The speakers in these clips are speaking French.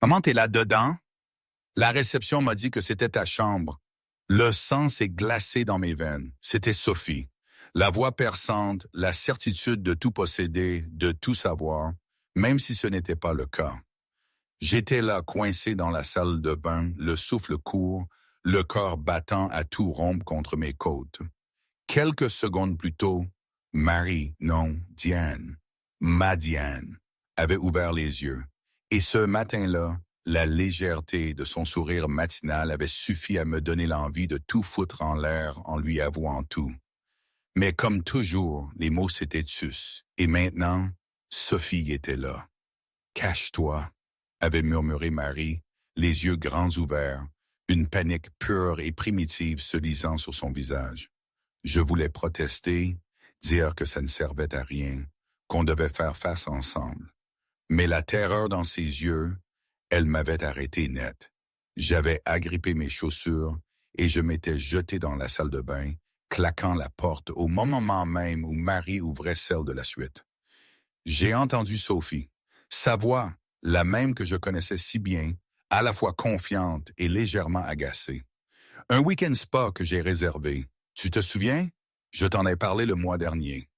Comment t'es là-dedans? La réception m'a dit que c'était ta chambre. Le sang s'est glacé dans mes veines. C'était Sophie. La voix perçante, la certitude de tout posséder, de tout savoir, même si ce n'était pas le cas. J'étais là, coincé dans la salle de bain, le souffle court, le cœur battant à tout rompre contre mes côtes. Quelques secondes plus tôt, Marie, non, Diane, ma Diane, avait ouvert les yeux. Et ce matin-là, la légèreté de son sourire matinal avait suffi à me donner l'envie de tout foutre en l'air en lui avouant tout. Mais comme toujours, les mots s'étaient tus. Et maintenant, Sophie était là. « Cache-toi », avait murmuré Marie, les yeux grands ouverts, une panique pure et primitive se lisant sur son visage. Je voulais protester, dire que ça ne servait à rien, qu'on devait faire face ensemble. Mais la terreur dans ses yeux, elle m'avait arrêté net. J'avais agrippé mes chaussures et je m'étais jeté dans la salle de bain, claquant la porte au moment même où Marie ouvrait celle de la suite. J'ai entendu Sophie, sa voix, la même que je connaissais si bien, à la fois confiante et légèrement agacée. Un week-end spa que j'ai réservé. Tu te souviens? Je t'en ai parlé le mois dernier.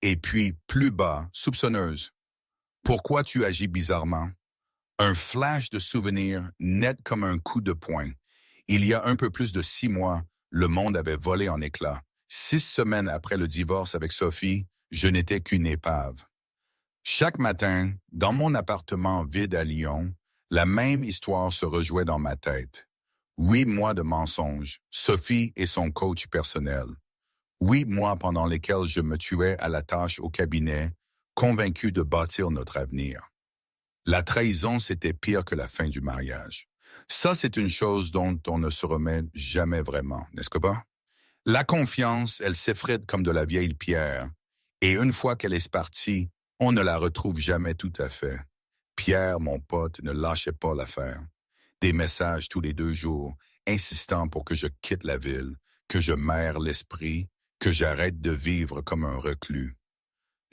Et puis, plus bas, soupçonneuse. Pourquoi tu agis bizarrement? Un flash de souvenir net comme un coup de poing. Il y a un peu plus de 6 mois, le monde avait volé en éclats. 6 semaines après le divorce avec Sophie, je n'étais qu'une épave. Chaque matin, dans mon appartement vide à Lyon, la même histoire se rejouait dans ma tête. 8 mois de mensonges, Sophie et son coach personnel. 8 mois pendant lesquels je me tuais à la tâche au cabinet, convaincu de bâtir notre avenir. La trahison, c'était pire que la fin du mariage. Ça, c'est une chose dont on ne se remet jamais vraiment, n'est-ce pas? La confiance, elle s'effrite comme de la vieille pierre, et une fois qu'elle est partie, on ne la retrouve jamais tout à fait. Pierre, mon pote, ne lâchait pas l'affaire. Des messages tous les 2 jours, insistant pour que je quitte la ville, que je m'aère l'esprit, que j'arrête de vivre comme un reclus.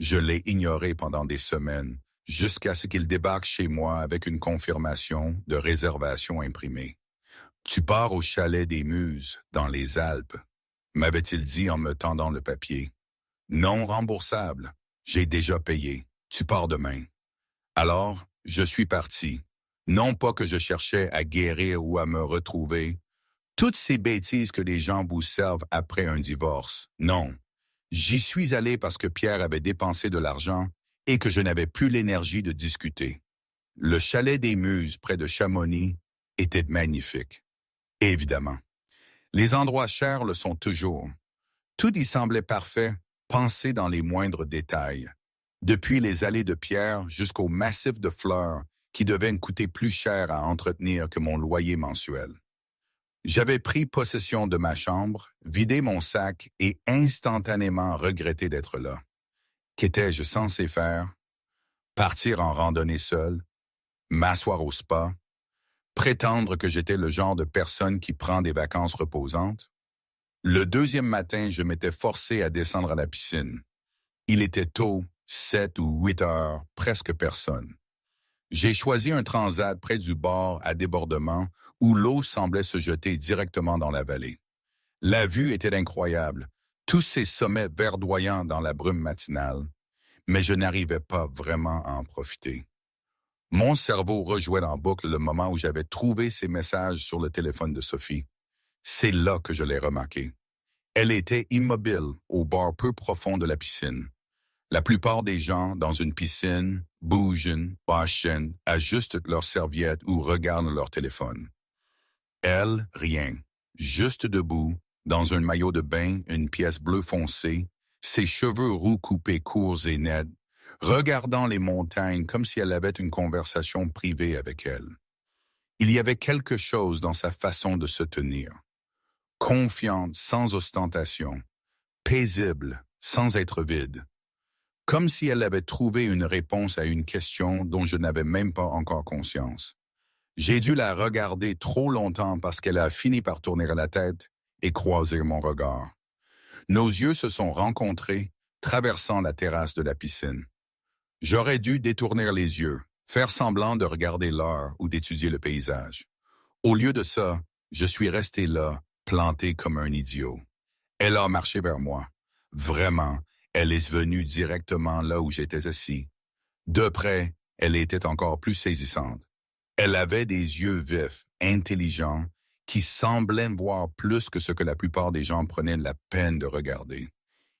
Je l'ai ignoré pendant des semaines, jusqu'à ce qu'il débarque chez moi avec une confirmation de réservation imprimée. « Tu pars au chalet des Muses, dans les Alpes », m'avait-il dit en me tendant le papier. « Non remboursable, j'ai déjà payé, tu pars demain. » Alors, je suis parti. Non pas que je cherchais à guérir ou à me retrouver. Toutes ces bêtises que les gens vous servent après un divorce, non. J'y suis allé parce que Pierre avait dépensé de l'argent et que je n'avais plus l'énergie de discuter. Le chalet des Muses, près de Chamonix, était magnifique. Évidemment. Les endroits chers le sont toujours. Tout y semblait parfait, pensé dans les moindres détails. Depuis les allées de pierre jusqu'au massif de fleurs qui devaient me coûter plus cher à entretenir que mon loyer mensuel. J'avais pris possession de ma chambre, vidé mon sac et instantanément regretté d'être là. Qu'étais-je censé faire? Partir en randonnée seul? M'asseoir au spa? Prétendre que j'étais le genre de personne qui prend des vacances reposantes? Le 2e matin, je m'étais forcé à descendre à la piscine. Il était tôt, 7 ou 8 heures, presque personne. J'ai choisi un transat près du bord à débordement où l'eau semblait se jeter directement dans la vallée. La vue était incroyable, tous ces sommets verdoyants dans la brume matinale, mais je n'arrivais pas vraiment à en profiter. Mon cerveau rejouait en boucle le moment où j'avais trouvé ces messages sur le téléphone de Sophie. C'est là que je l'ai remarqué. Elle était immobile au bord peu profond de la piscine. La plupart des gens dans une piscine bougent, bâchent, ajustent leurs serviettes ou regardent leur téléphone. Elle, rien. Juste debout, dans un maillot de bain, une pièce bleu foncé, ses cheveux roux coupés courts et nets, regardant les montagnes comme si elle avait une conversation privée avec elle. Il y avait quelque chose dans sa façon de se tenir. Confiante sans ostentation, paisible sans être vide. Comme si elle avait trouvé une réponse à une question dont je n'avais même pas encore conscience. J'ai dû la regarder trop longtemps parce qu'elle a fini par tourner la tête et croiser mon regard. Nos yeux se sont rencontrés, traversant la terrasse de la piscine. J'aurais dû détourner les yeux, faire semblant de regarder l'heure ou d'étudier le paysage. Au lieu de ça, je suis resté là, planté comme un idiot. Elle a marché vers moi. Vraiment, elle est venue directement là où j'étais assis. De près, elle était encore plus saisissante. Elle avait des yeux vifs, intelligents, qui semblaient voir plus que ce que la plupart des gens prenaient la peine de regarder.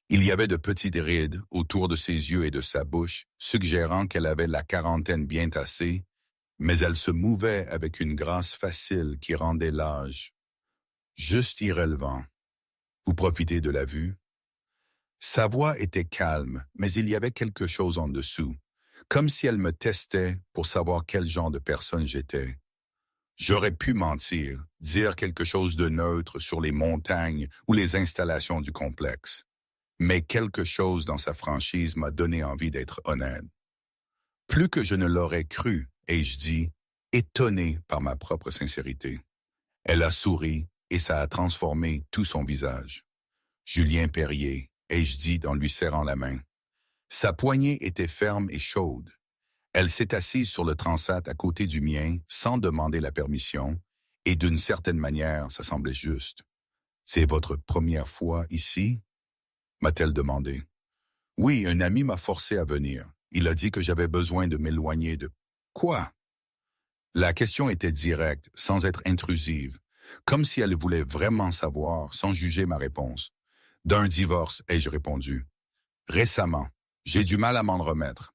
Il y avait de petites rides autour de ses yeux et de sa bouche, suggérant qu'elle avait la quarantaine bien tassée, mais elle se mouvait avec une grâce facile qui rendait l'âge juste irrelevant. Vous profitez de la vue? Sa voix était calme, mais il y avait quelque chose en dessous, comme si elle me testait pour savoir quel genre de personne j'étais. J'aurais pu mentir, dire quelque chose de neutre sur les montagnes ou les installations du complexe. Mais quelque chose dans sa franchise m'a donné envie d'être honnête. Plus que je ne l'aurais cru, ai-je dit, étonné par ma propre sincérité. Elle a souri et ça a transformé tout son visage. Julien Perrier, ai-je dit en lui serrant la main. Sa poignée était ferme et chaude. Elle s'est assise sur le transat à côté du mien sans demander la permission, et d'une certaine manière, ça semblait juste. « C'est votre première fois ici ?» m'a-t-elle demandé. « Oui, un ami m'a forcé à venir. Il a dit que j'avais besoin de m'éloigner de... » Quoi? La question était directe, sans être intrusive, comme si elle voulait vraiment savoir, sans juger ma réponse. « D'un divorce, ai-je répondu. Récemment, j'ai du mal à m'en remettre. »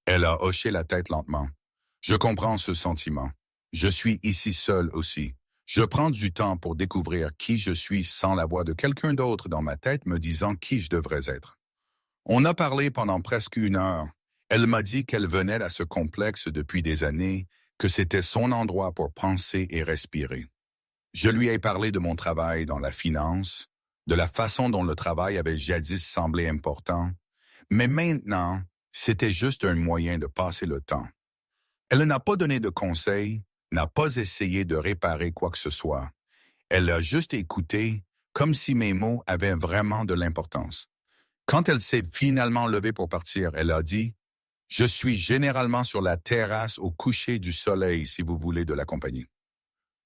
Elle a hoché la tête lentement. « Je comprends ce sentiment. Je suis ici seul aussi. Je prends du temps pour découvrir qui je suis sans la voix de quelqu'un d'autre dans ma tête me disant qui je devrais être. » On a parlé pendant presque 1 heure. Elle m'a dit qu'elle venait à ce complexe depuis des années, que c'était son endroit pour penser et respirer. Je lui ai parlé de mon travail dans la finance, de la façon dont le travail avait jadis semblé important, mais maintenant, c'était juste un moyen de passer le temps. Elle n'a pas donné de conseils, n'a pas essayé de réparer quoi que ce soit. Elle a juste écouté, comme si mes mots avaient vraiment de l'importance. Quand elle s'est finalement levée pour partir, elle a dit « Je suis généralement sur la terrasse au coucher du soleil si vous voulez de la compagnie. »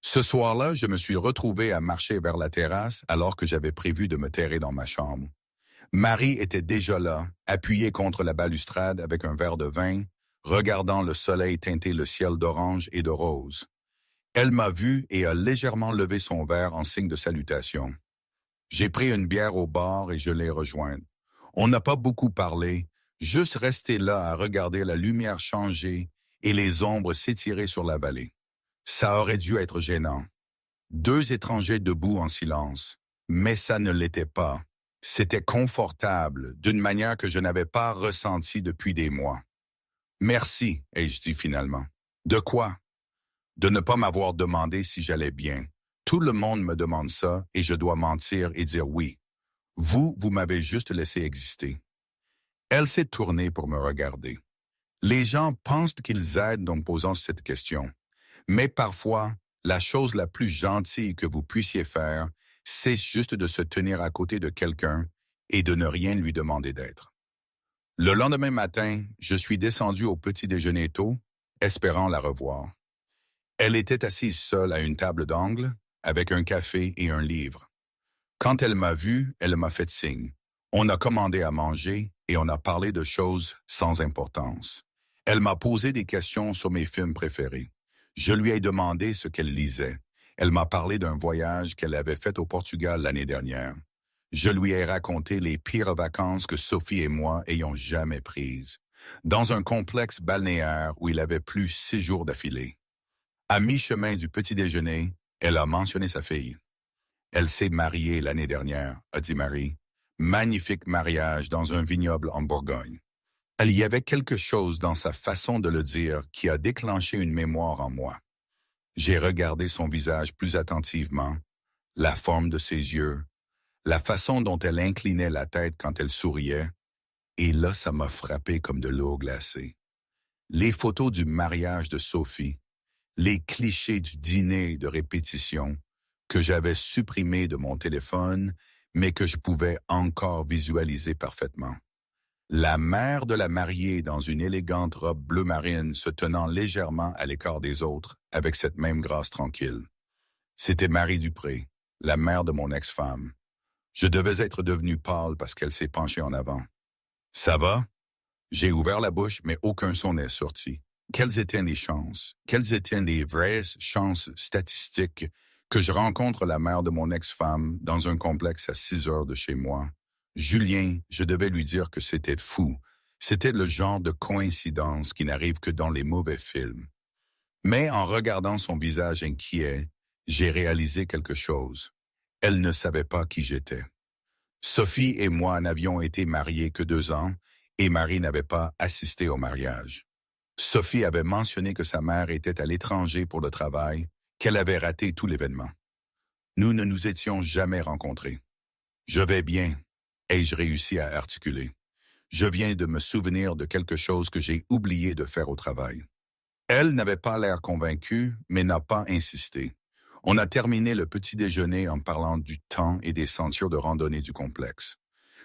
Ce soir-là, je me suis retrouvé à marcher vers la terrasse alors que j'avais prévu de me terrer dans ma chambre. Marie était déjà là, appuyée contre la balustrade avec un verre de vin, regardant le soleil teinter le ciel d'orange et de rose. Elle m'a vu et a légèrement levé son verre en signe de salutation. J'ai pris une bière au bar et je l'ai rejointe. On n'a pas beaucoup parlé, juste resté là à regarder la lumière changer et les ombres s'étirer sur la vallée. Ça aurait dû être gênant. 2 étrangers debout en silence, mais ça ne l'était pas. C'était confortable, d'une manière que je n'avais pas ressentie depuis des mois. « Merci », ai-je dit finalement. « De quoi ?» ?»« De ne pas m'avoir demandé si j'allais bien. Tout le monde me demande ça et je dois mentir et dire oui. Vous m'avez juste laissé exister. » Elle s'est tournée pour me regarder. Les gens pensent qu'ils aident en me posant cette question. Mais parfois, la chose la plus gentille que vous puissiez faire, c'est juste de se tenir à côté de quelqu'un et de ne rien lui demander d'être. Le lendemain matin, je suis descendu au petit déjeuner tôt, espérant la revoir. Elle était assise seule à une table d'angle, avec un café et un livre. Quand elle m'a vu, elle m'a fait signe. On a commandé à manger et on a parlé de choses sans importance. Elle m'a posé des questions sur mes films préférés. Je lui ai demandé ce qu'elle lisait. Elle m'a parlé d'un voyage qu'elle avait fait au Portugal l'année dernière. Je lui ai raconté les pires vacances que Sophie et moi ayons jamais prises, dans un complexe balnéaire où il avait plu 6 jours d'affilée. À mi-chemin du petit déjeuner, elle a mentionné sa fille. Elle s'est mariée l'année dernière, a dit Marie. Magnifique mariage dans un vignoble en Bourgogne. Il y avait quelque chose dans sa façon de le dire qui a déclenché une mémoire en moi. J'ai regardé son visage plus attentivement, la forme de ses yeux, la façon dont elle inclinait la tête quand elle souriait, et là, ça m'a frappé comme de l'eau glacée. Les photos du mariage de Sophie, les clichés du dîner de répétition que j'avais supprimés de mon téléphone, mais que je pouvais encore visualiser parfaitement. La mère de la mariée dans une élégante robe bleu marine se tenant légèrement à l'écart des autres avec cette même grâce tranquille. C'était Marie Dupré, la mère de mon ex-femme. Je devais être devenu pâle parce qu'elle s'est penchée en avant. « Ça va? » J'ai ouvert la bouche, mais aucun son n'est sorti. Quelles étaient les chances? Quelles étaient les vraies chances statistiques que je rencontre la mère de mon ex-femme dans un complexe à 6 heures de chez moi? Julien, je devais lui dire que c'était fou. C'était le genre de coïncidence qui n'arrive que dans les mauvais films. Mais en regardant son visage inquiet, j'ai réalisé quelque chose. Elle ne savait pas qui j'étais. Sophie et moi n'avions été mariés que 2 ans et Marie n'avait pas assisté au mariage. Sophie avait mentionné que sa mère était à l'étranger pour le travail, qu'elle avait raté tout l'événement. Nous ne nous étions jamais rencontrés. « Je vais bien », ai-je réussi à articuler. « Je viens de me souvenir de quelque chose que j'ai oublié de faire au travail. » Elle n'avait pas l'air convaincue, mais n'a pas insisté. On a terminé le petit déjeuner en parlant du temps et des sentiers de randonnée du complexe.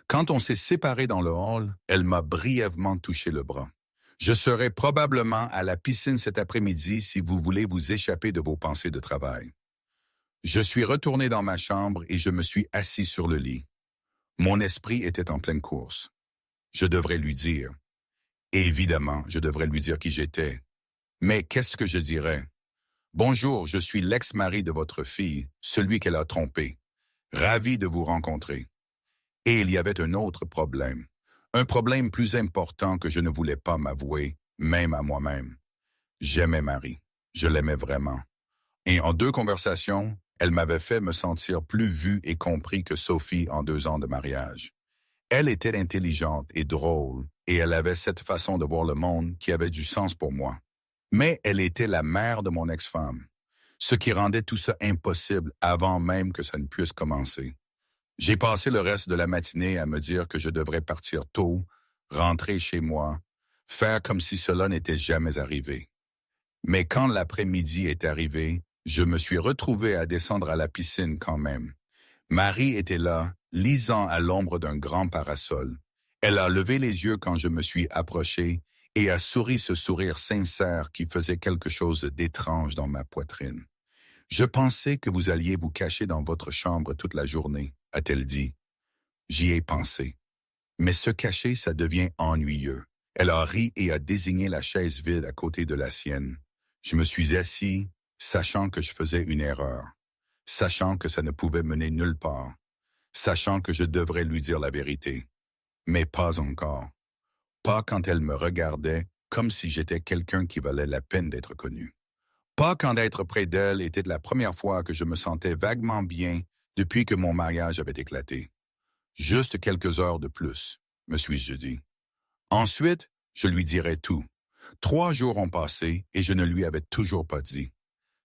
Quand on s'est séparés dans le hall, elle m'a brièvement touché le bras. « Je serai probablement à la piscine cet après-midi si vous voulez vous échapper de vos pensées de travail. » Je suis retourné dans ma chambre et je me suis assis sur le lit. Mon esprit était en pleine course. Je devrais lui dire. Évidemment, je devrais lui dire qui j'étais. Mais qu'est-ce que je dirais? « Bonjour, je suis l'ex-mari de votre fille, celui qu'elle a trompé. Ravi de vous rencontrer. » Et il y avait un autre problème. Un problème plus important que je ne voulais pas m'avouer, même à moi-même. J'aimais Marie. Je l'aimais vraiment. Et en 2 conversations, elle m'avait fait me sentir plus vu et compris que Sophie en 2 ans de mariage. Elle était intelligente et drôle, et elle avait cette façon de voir le monde qui avait du sens pour moi. Mais elle était la mère de mon ex-femme, ce qui rendait tout ça impossible avant même que ça ne puisse commencer. J'ai passé le reste de la matinée à me dire que je devrais partir tôt, rentrer chez moi, faire comme si cela n'était jamais arrivé. Mais quand l'après-midi est arrivé, je me suis retrouvé à descendre à la piscine quand même. Marie était là, lisant à l'ombre d'un grand parasol. Elle a levé les yeux quand je me suis approché et a souri ce sourire sincère qui faisait quelque chose d'étrange dans ma poitrine. « Je pensais que vous alliez vous cacher dans votre chambre toute la journée, » a-t-elle dit. J'y ai pensé. Mais se cacher, ça devient ennuyeux. Elle a ri et a désigné la chaise vide à côté de la sienne. Je me suis assis, sachant que je faisais une erreur, sachant que ça ne pouvait mener nulle part, sachant que je devrais lui dire la vérité. Mais pas encore. Pas quand elle me regardait comme si j'étais quelqu'un qui valait la peine d'être connu. Pas quand être près d'elle était la première fois que je me sentais vaguement bien depuis que mon mariage avait éclaté. Juste quelques heures de plus, me suis-je dit. Ensuite, je lui dirai tout. 3 jours ont passé et je ne lui avais toujours pas dit.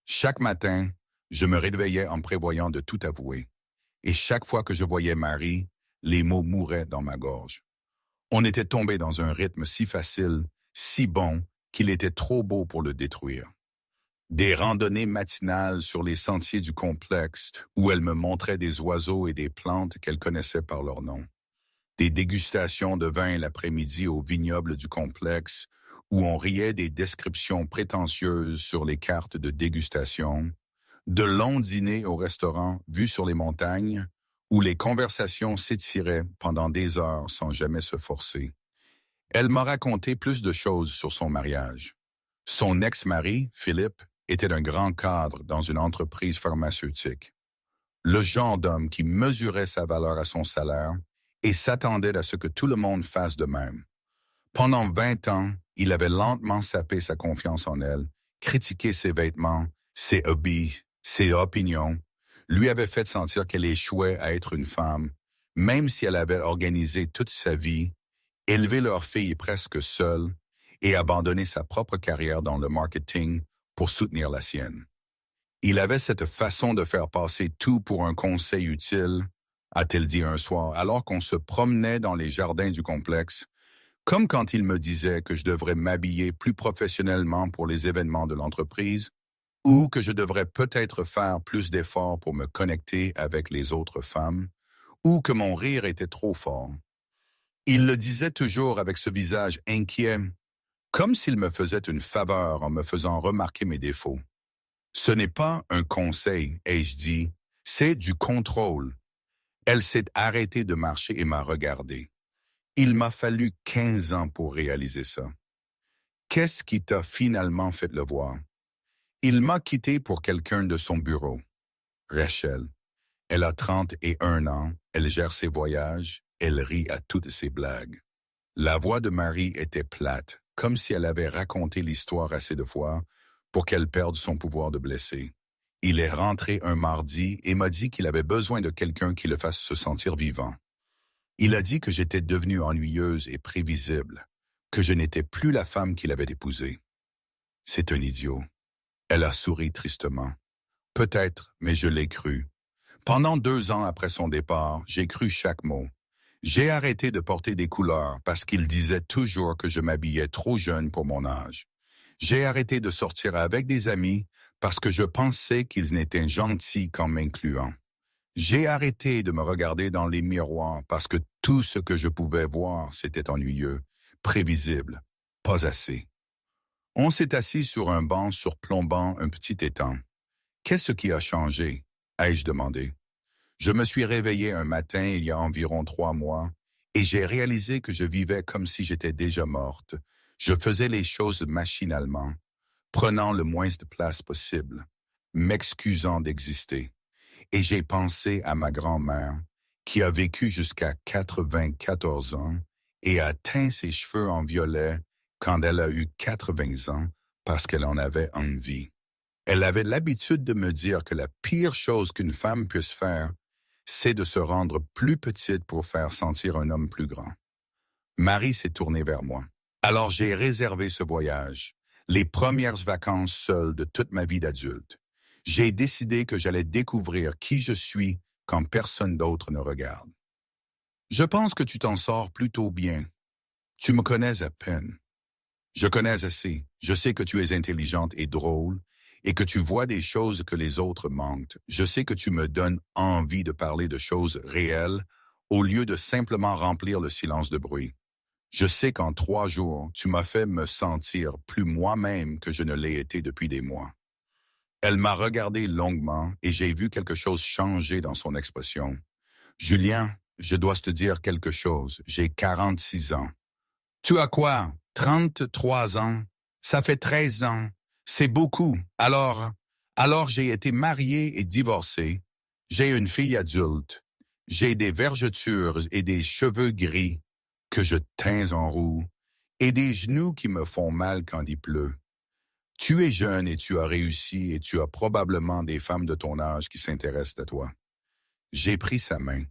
Chaque matin, je me réveillais en prévoyant de tout avouer. Et chaque fois que je voyais Marie, les mots mouraient dans ma gorge. On était tombé dans un rythme si facile, si bon, qu'il était trop beau pour le détruire. Des randonnées matinales sur les sentiers du complexe où elle me montrait des oiseaux et des plantes qu'elle connaissait par leur nom. Des dégustations de vin l'après-midi au vignoble du complexe où on riait des descriptions prétentieuses sur les cartes de dégustation. De longs dîners au restaurant vus sur les montagnes où les conversations s'étiraient pendant des heures sans jamais se forcer. Elle m'a raconté plus de choses sur son mariage. Son ex-mari, Philippe, était un grand cadre dans une entreprise pharmaceutique. Le genre d'homme qui mesurait sa valeur à son salaire et s'attendait à ce que tout le monde fasse de même. Pendant 20 ans, il avait lentement sapé sa confiance en elle, critiqué ses vêtements, ses hobbies, ses opinions, lui avait fait sentir qu'elle échouait à être une femme, même si elle avait organisé toute sa vie, élevé leur fille presque seule et abandonné sa propre carrière dans le marketing pour soutenir la sienne. Il avait cette façon de faire passer tout pour un conseil utile, a-t-elle dit un soir, alors qu'on se promenait dans les jardins du complexe, comme quand il me disait que je devrais m'habiller plus professionnellement pour les événements de l'entreprise, ou que je devrais peut-être faire plus d'efforts pour me connecter avec les autres femmes, ou que mon rire était trop fort. Il le disait toujours avec ce visage inquiet, comme s'il me faisait une faveur en me faisant remarquer mes défauts. Ce n'est pas un conseil, ai-je dit, c'est du contrôle. Elle s'est arrêtée de marcher et m'a regardé. Il m'a fallu 15 ans pour réaliser ça. Qu'est-ce qui t'a finalement fait le voir? Il m'a quitté pour quelqu'un de son bureau. Rachel. Elle a 31 ans, elle gère ses voyages, elle rit à toutes ses blagues. La voix de Marie était plate, comme si elle avait raconté l'histoire assez de fois pour qu'elle perde son pouvoir de blesser. Il est rentré un mardi et m'a dit qu'il avait besoin de quelqu'un qui le fasse se sentir vivant. Il a dit que j'étais devenue ennuyeuse et prévisible, que je n'étais plus la femme qu'il avait épousée. C'est un idiot. Elle a souri tristement. Peut-être, mais je l'ai cru. Pendant 2 ans après son départ, j'ai cru chaque mot. J'ai arrêté de porter des couleurs parce qu'il disait toujours que je m'habillais trop jeune pour mon âge. J'ai arrêté de sortir avec des amis parce que je pensais qu'ils n'étaient gentils qu'en m'incluant. J'ai arrêté de me regarder dans les miroirs parce que tout ce que je pouvais voir, c'était ennuyeux, prévisible, pas assez. On s'est assis sur un banc surplombant un petit étang. Qu'est-ce qui a changé? Ai-je demandé. Je me suis réveillé un matin il y a environ 3 mois et j'ai réalisé que je vivais comme si j'étais déjà morte. Je faisais les choses machinalement, prenant le moins de place possible, m'excusant d'exister. Et j'ai pensé à ma grand-mère, qui a vécu jusqu'à 94 ans et a teint ses cheveux en violet quand elle a eu 80 ans parce qu'elle en avait envie. Elle avait l'habitude de me dire que la pire chose qu'une femme puisse faire, c'est de se rendre plus petite pour faire sentir un homme plus grand. Marie s'est tournée vers moi. Alors j'ai réservé ce voyage, les premières vacances seules de toute ma vie d'adulte. J'ai décidé que j'allais découvrir qui je suis quand personne d'autre ne regarde. Je pense que tu t'en sors plutôt bien. Tu me connais à peine. Je connais assez. Je sais que tu es intelligente et drôle et que tu vois des choses que les autres manquent. Je sais que tu me donnes envie de parler de choses réelles au lieu de simplement remplir le silence de bruit. Je sais qu'en 3 jours, tu m'as fait me sentir plus moi-même que je ne l'ai été depuis des mois. Elle m'a regardé longuement et j'ai vu quelque chose changer dans son expression. Julien, je dois te dire quelque chose. J'ai 46 ans. Tu as quoi? 33 ans? Ça fait 13 ans. C'est beaucoup. Alors j'ai été marié et divorcé. J'ai une fille adulte. J'ai des vergetures et des cheveux gris que je teins en roux et des genoux qui me font mal quand il pleut. Tu es jeune et tu as réussi et tu as probablement des femmes de ton âge qui s'intéressent à toi. J'ai pris sa main.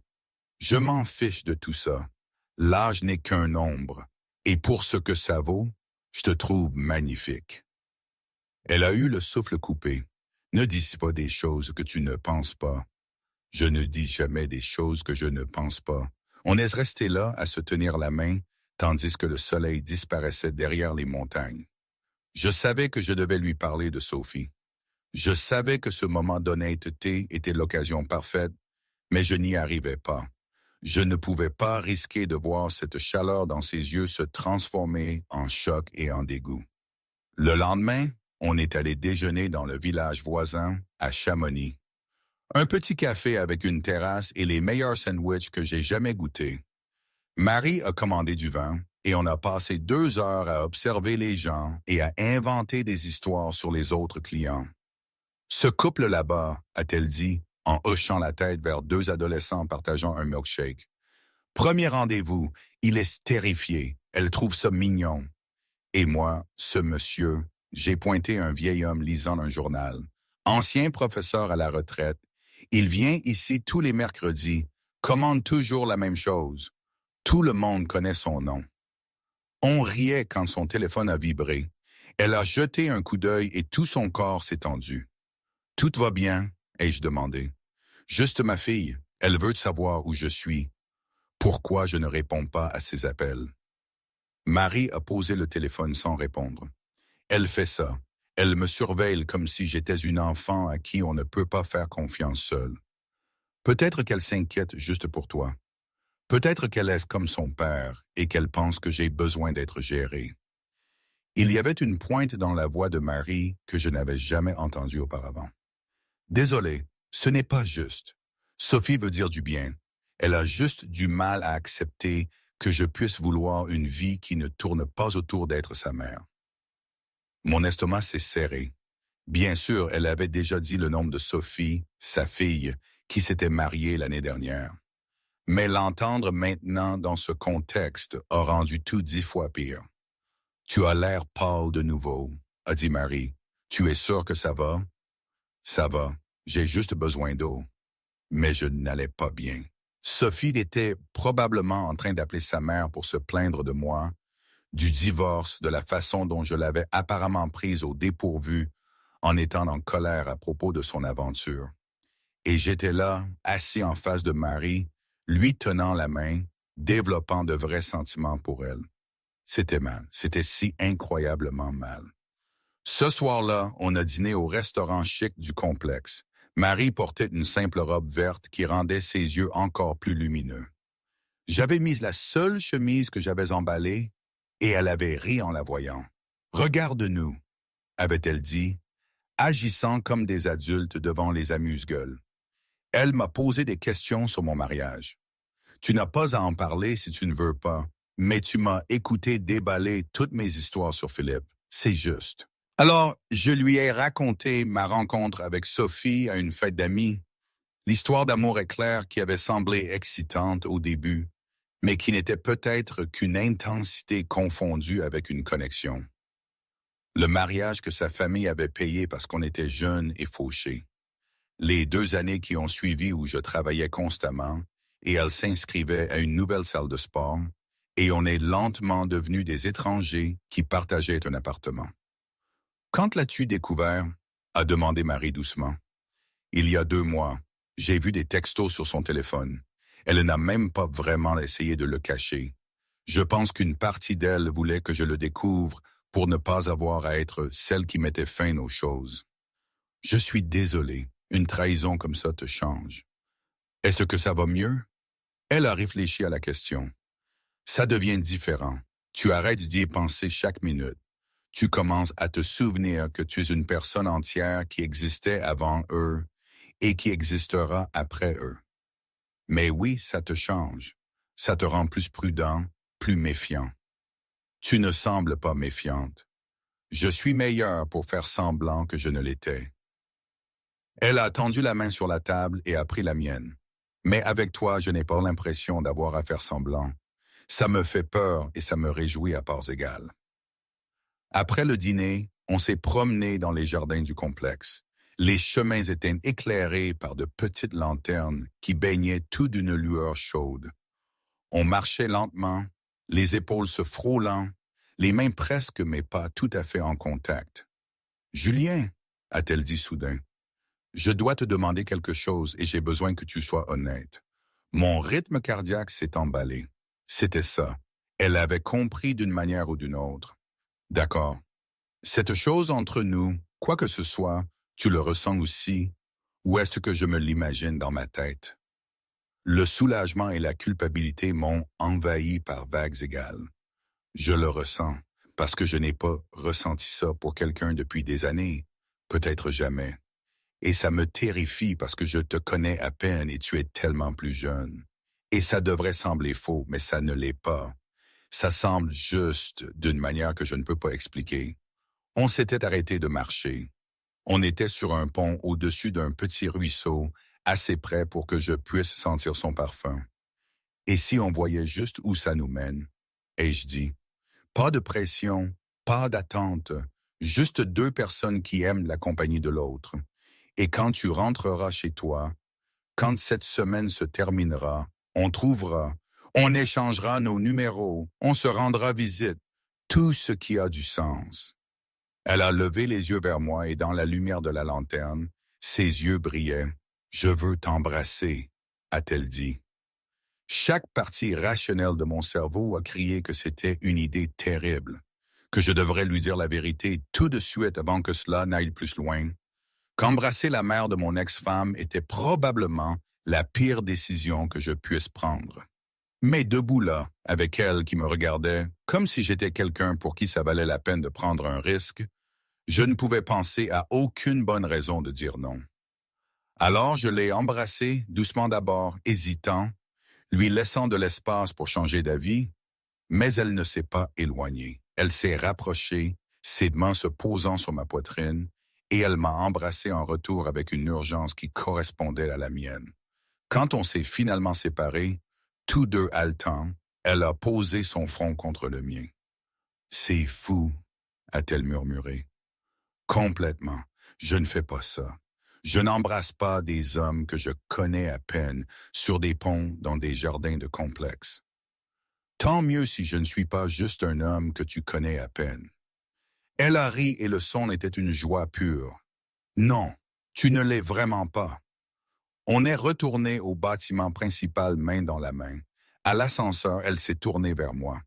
Je m'en fiche de tout ça. L'âge n'est qu'un nombre. Et pour ce que ça vaut, je te trouve magnifique. Elle a eu le souffle coupé. Ne dis pas des choses que tu ne penses pas. Je ne dis jamais des choses que je ne pense pas. On est resté là à se tenir la main, tandis que le soleil disparaissait derrière les montagnes. Je savais que je devais lui parler de Sophie. Je savais que ce moment d'honnêteté était l'occasion parfaite, mais je n'y arrivais pas. Je ne pouvais pas risquer de voir cette chaleur dans ses yeux se transformer en choc et en dégoût. Le lendemain, on est allé déjeuner dans le village voisin, à Chamonix. Un petit café avec une terrasse et les meilleurs sandwichs que j'ai jamais goûtés. Marie a commandé du vin et on a passé 2 heures à observer les gens et à inventer des histoires sur les autres clients. Ce couple là-bas, a-t-elle dit, en hochant la tête vers 2 adolescents partageant un milkshake. Premier rendez-vous, il est terrifié. Elle trouve ça mignon. Et moi, ce monsieur, j'ai pointé un vieil homme lisant un journal. Ancien professeur à la retraite, il vient ici tous les mercredis, commande toujours la même chose. Tout le monde connaît son nom. On riait quand son téléphone a vibré. Elle a jeté un coup d'œil et tout son corps s'est tendu. « Tout va bien ?» ai-je demandé. « Juste ma fille, elle veut savoir où je suis. Pourquoi je ne réponds pas à ses appels? » Marie a posé le téléphone sans répondre. Elle fait ça. Elle me surveille comme si j'étais une enfant à qui on ne peut pas faire confiance seule. Peut-être qu'elle s'inquiète juste pour toi. Peut-être qu'elle est comme son père et qu'elle pense que j'ai besoin d'être géré. Il y avait une pointe dans la voix de Marie que je n'avais jamais entendue auparavant. Désolé, ce n'est pas juste. Sophie veut dire du bien. Elle a juste du mal à accepter que je puisse vouloir une vie qui ne tourne pas autour d'être sa mère. Mon estomac s'est serré. Bien sûr, elle avait déjà dit le nom de Sophie, sa fille, qui s'était mariée l'année dernière. Mais l'entendre maintenant dans ce contexte a rendu tout 10 fois pire. Tu as l'air pâle de nouveau, a dit Marie. Tu es sûr que ça va? Ça va, j'ai juste besoin d'eau. Mais je n'allais pas bien. Sophie était probablement en train d'appeler sa mère pour se plaindre de moi, du divorce, de la façon dont je l'avais apparemment prise au dépourvu en étant en colère à propos de son aventure. Et j'étais là, assis en face de Marie, lui tenant la main, développant de vrais sentiments pour elle. C'était mal, c'était si incroyablement mal. Ce soir-là, on a dîné au restaurant chic du complexe. Marie portait une simple robe verte qui rendait ses yeux encore plus lumineux. J'avais mis la seule chemise que j'avais emballée et elle avait ri en la voyant. « Regarde-nous », avait-elle dit, agissant comme des adultes devant les amuse-gueules. Elle m'a posé des questions sur mon mariage. Tu n'as pas à en parler si tu ne veux pas, mais tu m'as écouté déballer toutes mes histoires sur Philippe. C'est juste. Alors, je lui ai raconté ma rencontre avec Sophie à une fête d'amis. L'histoire d'amour éclair qui avait semblé excitante au début, mais qui n'était peut-être qu'une intensité confondue avec une connexion. Le mariage que sa famille avait payé parce qu'on était jeunes et fauchés. Les 2 années qui ont suivi où je travaillais constamment et elle s'inscrivait à une nouvelle salle de sport, et on est lentement devenus des étrangers qui partageaient un appartement. « Quand l'as-tu découvert ?» a demandé Marie doucement. « Il y a 2 mois. J'ai vu des textos sur son téléphone. Elle n'a même pas vraiment essayé de le cacher. Je pense qu'une partie d'elle voulait que je le découvre pour ne pas avoir à être celle qui mettait fin aux choses. Je suis désolé, une trahison comme ça te change. Est-ce que ça va mieux? » Elle a réfléchi à la question. Ça devient différent. Tu arrêtes d'y penser chaque minute. Tu commences à te souvenir que tu es une personne entière qui existait avant eux et qui existera après eux. Mais oui, ça te change. Ça te rend plus prudent, plus méfiant. Tu ne sembles pas méfiante. Je suis meilleur pour faire semblant que je ne l'étais. Elle a tendu la main sur la table et a pris la mienne. Mais avec toi, je n'ai pas l'impression d'avoir à faire semblant. Ça me fait peur et ça me réjouit à parts égales. Après le dîner, on s'est promené dans les jardins du complexe. Les chemins étaient éclairés par de petites lanternes qui baignaient tout d'une lueur chaude. On marchait lentement, les épaules se frôlant, les mains presque mais pas tout à fait en contact. « Julien » a-t-elle dit soudain, « je dois te demander quelque chose et j'ai besoin que tu sois honnête. Mon rythme cardiaque s'est emballé. » C'était ça. Elle avait compris d'une manière ou d'une autre. « D'accord. Cette chose entre nous, quoi que ce soit, tu le ressens aussi, ou est-ce que je me l'imagine dans ma tête? » Le soulagement et la culpabilité m'ont envahi par vagues égales. Je le ressens, parce que je n'ai pas ressenti ça pour quelqu'un depuis des années, peut-être jamais. Et ça me terrifie parce que je te connais à peine et tu es tellement plus jeune. Et ça devrait sembler faux, mais ça ne l'est pas. Ça semble juste d'une manière que je ne peux pas expliquer. On s'était arrêté de marcher. On était sur un pont au-dessus d'un petit ruisseau, assez près pour que je puisse sentir son parfum. Et si on voyait juste où ça nous mène? Ai-je dit. Pas de pression, pas d'attente, juste 2 personnes qui aiment la compagnie de l'autre. Et quand tu rentreras chez toi, quand cette semaine se terminera, on trouvera, on échangera nos numéros, on se rendra visite, tout ce qui a du sens. Elle a levé les yeux vers moi et dans la lumière de la lanterne, ses yeux brillaient. « Je veux t'embrasser », a-t-elle dit. Chaque partie rationnelle de mon cerveau a crié que c'était une idée terrible, que je devrais lui dire la vérité tout de suite avant que cela n'aille plus loin, qu'embrasser la mère de mon ex-femme était probablement la pire décision que je puisse prendre. Mais debout là, avec elle qui me regardait, comme si j'étais quelqu'un pour qui ça valait la peine de prendre un risque, je ne pouvais penser à aucune bonne raison de dire non. Alors je l'ai embrassée, doucement d'abord, hésitant, lui laissant de l'espace pour changer d'avis, mais elle ne s'est pas éloignée. Elle s'est rapprochée, ses mains se posant sur ma poitrine, et elle m'a embrassé en retour avec une urgence qui correspondait à la mienne. Quand on s'est finalement séparés, tous deux haletants, elle a posé son front contre le mien. C'est fou, a-t-elle murmuré. Complètement. Je ne fais pas ça. Je n'embrasse pas des hommes que je connais à peine sur des ponts dans des jardins de complexes. Tant mieux si je ne suis pas juste un homme que tu connais à peine. Elle a ri et le son était une joie pure. Non, tu ne l'es vraiment pas. On est retourné au bâtiment principal main dans la main. À l'ascenseur, elle s'est tournée vers moi.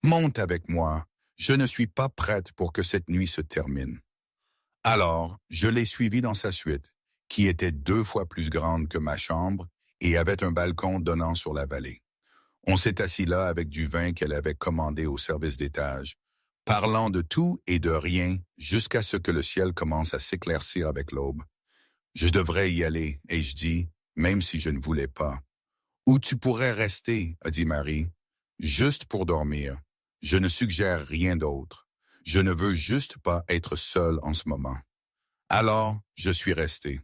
Monte avec moi. Je ne suis pas prête pour que cette nuit se termine. Alors, je l'ai suivie dans sa suite, qui était 2 fois plus grande que ma chambre et avait un balcon donnant sur la vallée. On s'est assis là avec du vin qu'elle avait commandé au service d'étage, parlant de tout et de rien jusqu'à ce que le ciel commence à s'éclaircir avec l'aube. Je devrais y aller, ai-je dit, même si je ne voulais pas. Où tu pourrais rester, a dit Marie, juste pour dormir. Je ne suggère rien d'autre. Je ne veux juste pas être seul en ce moment. Alors, je suis resté.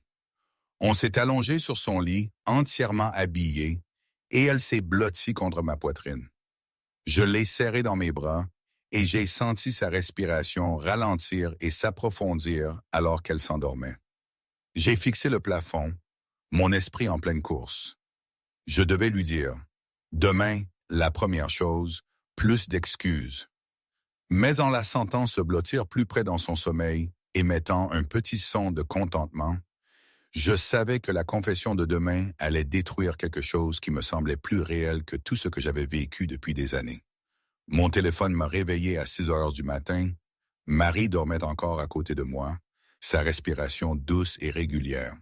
On s'est allongé sur son lit, entièrement habillé, et elle s'est blottie contre ma poitrine. Je l'ai serrée dans mes bras, et j'ai senti sa respiration ralentir et s'approfondir alors qu'elle s'endormait. J'ai fixé le plafond, mon esprit en pleine course. Je devais lui dire, demain, la première chose, plus d'excuses. Mais en la sentant se blottir plus près dans son sommeil, émettant un petit son de contentement, je savais que la confession de demain allait détruire quelque chose qui me semblait plus réel que tout ce que j'avais vécu depuis des années. Mon téléphone m'a réveillé à 6 heures du matin. Marie dormait encore à côté de moi, sa respiration douce et régulière.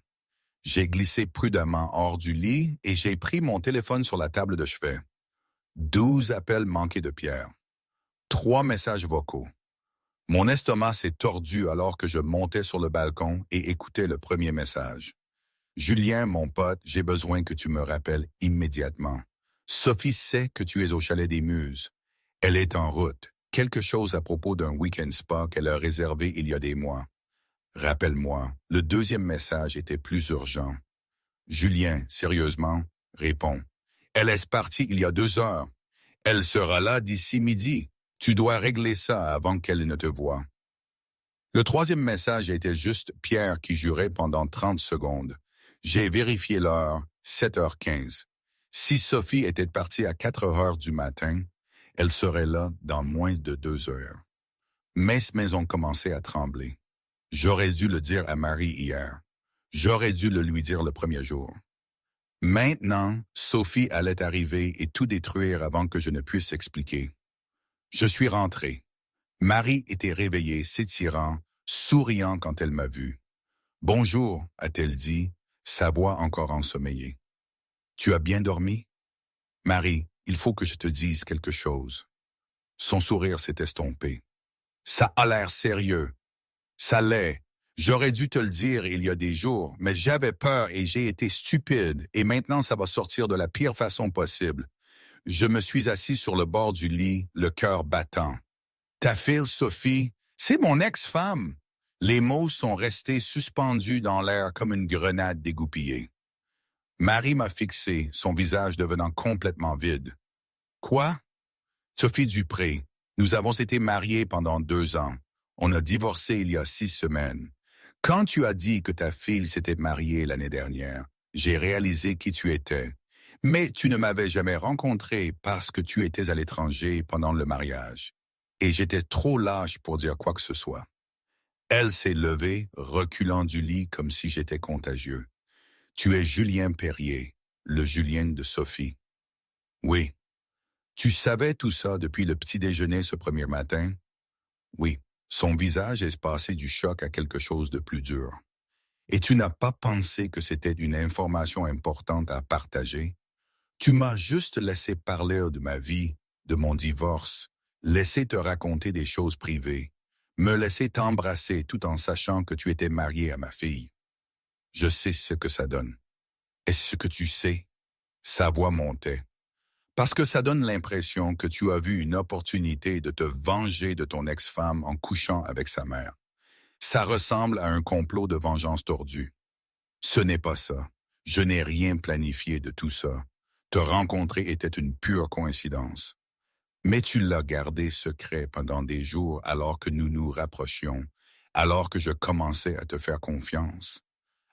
J'ai glissé prudemment hors du lit et j'ai pris mon téléphone sur la table de chevet. 12 appels manqués de Pierre. 3 messages vocaux. Mon estomac s'est tordu alors que je montais sur le balcon et écoutais le premier message. Julien, mon pote, j'ai besoin que tu me rappelles immédiatement. Sophie sait que tu es au chalet des Muses. Elle est en route. Quelque chose à propos d'un week-end spa qu'elle a réservé il y a des mois. Rappelle-moi, le deuxième message était plus urgent. Julien, sérieusement, répond. Elle est partie il y a 2 heures. Elle sera là d'ici midi. Tu dois régler ça avant qu'elle ne te voie. Le troisième message était juste Pierre qui jurait pendant 30 secondes. J'ai vérifié l'heure, 7h15. Si Sophie était partie à 4 heures du matin, elle serait là dans moins de 2 heures. Mes maisons commençaient à trembler. J'aurais dû le dire à Marie hier. J'aurais dû le lui dire le premier jour. Maintenant, Sophie allait arriver et tout détruire avant que je ne puisse expliquer. Je suis rentré. Marie était réveillée, s'étirant, souriant quand elle m'a vu. « Bonjour », a-t-elle dit, sa voix encore ensommeillée. « Tu as bien dormi ?»« Marie, il faut que je te dise quelque chose. » Son sourire s'est estompé. « Ça a l'air sérieux. »« Ça l'est. J'aurais dû te le dire il y a des jours, mais j'avais peur et j'ai été stupide, et maintenant ça va sortir de la pire façon possible. » Je me suis assis sur le bord du lit, le cœur battant. « Ta fille, Sophie, c'est mon ex-femme. » Les mots sont restés suspendus dans l'air comme une grenade dégoupillée. Marie m'a fixé, son visage devenant complètement vide. « Quoi? » Sophie Dupré, nous avons été mariés pendant 2 ans. On a divorcé il y a 6 semaines. Quand tu as dit que ta fille s'était mariée l'année dernière, j'ai réalisé qui tu étais. Mais tu ne m'avais jamais rencontré parce que tu étais à l'étranger pendant le mariage. Et j'étais trop lâche pour dire quoi que ce soit. Elle s'est levée, reculant du lit comme si j'étais contagieux. Tu es Julien Perrier, le Julien de Sophie. Oui. Tu savais tout ça depuis le petit déjeuner ce premier matin? Oui. Son visage est passé du choc à quelque chose de plus dur. Et tu n'as pas pensé que c'était une information importante à partager? Tu m'as juste laissé parler de ma vie, de mon divorce, laissé te raconter des choses privées, me laisser t'embrasser tout en sachant que tu étais marié à ma fille. Je sais ce que ça donne. Est-ce que tu sais? Sa voix montait. Parce que ça donne l'impression que tu as vu une opportunité de te venger de ton ex-femme en couchant avec sa mère. Ça ressemble à un complot de vengeance tordue. Ce n'est pas ça. Je n'ai rien planifié de tout ça. Te rencontrer était une pure coïncidence. Mais tu l'as gardé secret pendant des jours alors que nous nous rapprochions, alors que je commençais à te faire confiance,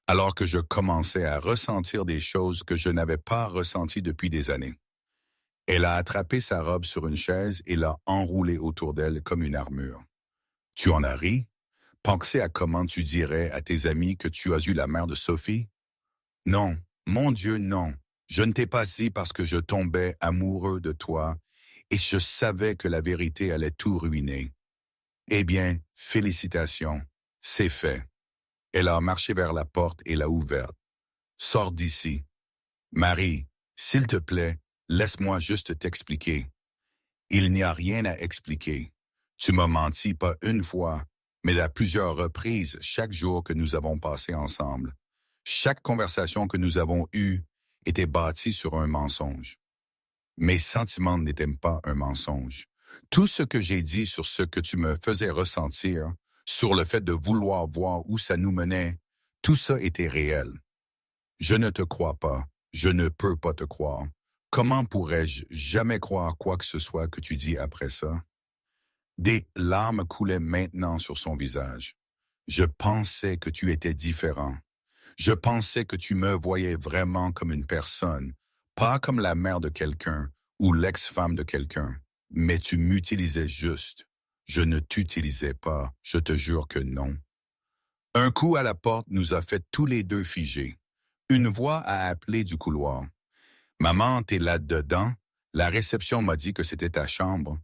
alors que je commençais à ressentir des choses que je n'avais pas ressenties depuis des années. Elle a attrapé sa robe sur une chaise et l'a enroulée autour d'elle comme une armure. Tu en as ri? Pensez à comment tu dirais à tes amis que tu as eu la mère de Sophie? Non, mon Dieu, non. Je ne t'ai pas dit parce que je tombais amoureux de toi et je savais que la vérité allait tout ruiner. Eh bien, félicitations, c'est fait. Elle a marché vers la porte et l'a ouverte. Sors d'ici. Marie, s'il te plaît, laisse-moi juste t'expliquer. Il n'y a rien à expliquer. Tu m'as menti pas une fois, mais à plusieurs reprises chaque jour que nous avons passé ensemble. Chaque conversation que nous avons eue était bâtie sur un mensonge. Mes sentiments n'étaient pas un mensonge. Tout ce que j'ai dit sur ce que tu me faisais ressentir, sur le fait de vouloir voir où ça nous menait, tout ça était réel. Je ne te crois pas. Je ne peux pas te croire. Comment pourrais-je jamais croire quoi que ce soit que tu dis après ça? Des larmes coulaient maintenant sur son visage. Je pensais que tu étais différent. Je pensais que tu me voyais vraiment comme une personne, pas comme la mère de quelqu'un ou l'ex-femme de quelqu'un, mais tu m'utilisais juste. Je ne t'utilisais pas, je te jure que non. Un coup à la porte nous a fait tous les deux figer. Une voix a appelé du couloir. Maman, t'es là-dedans? La réception m'a dit que c'était ta chambre.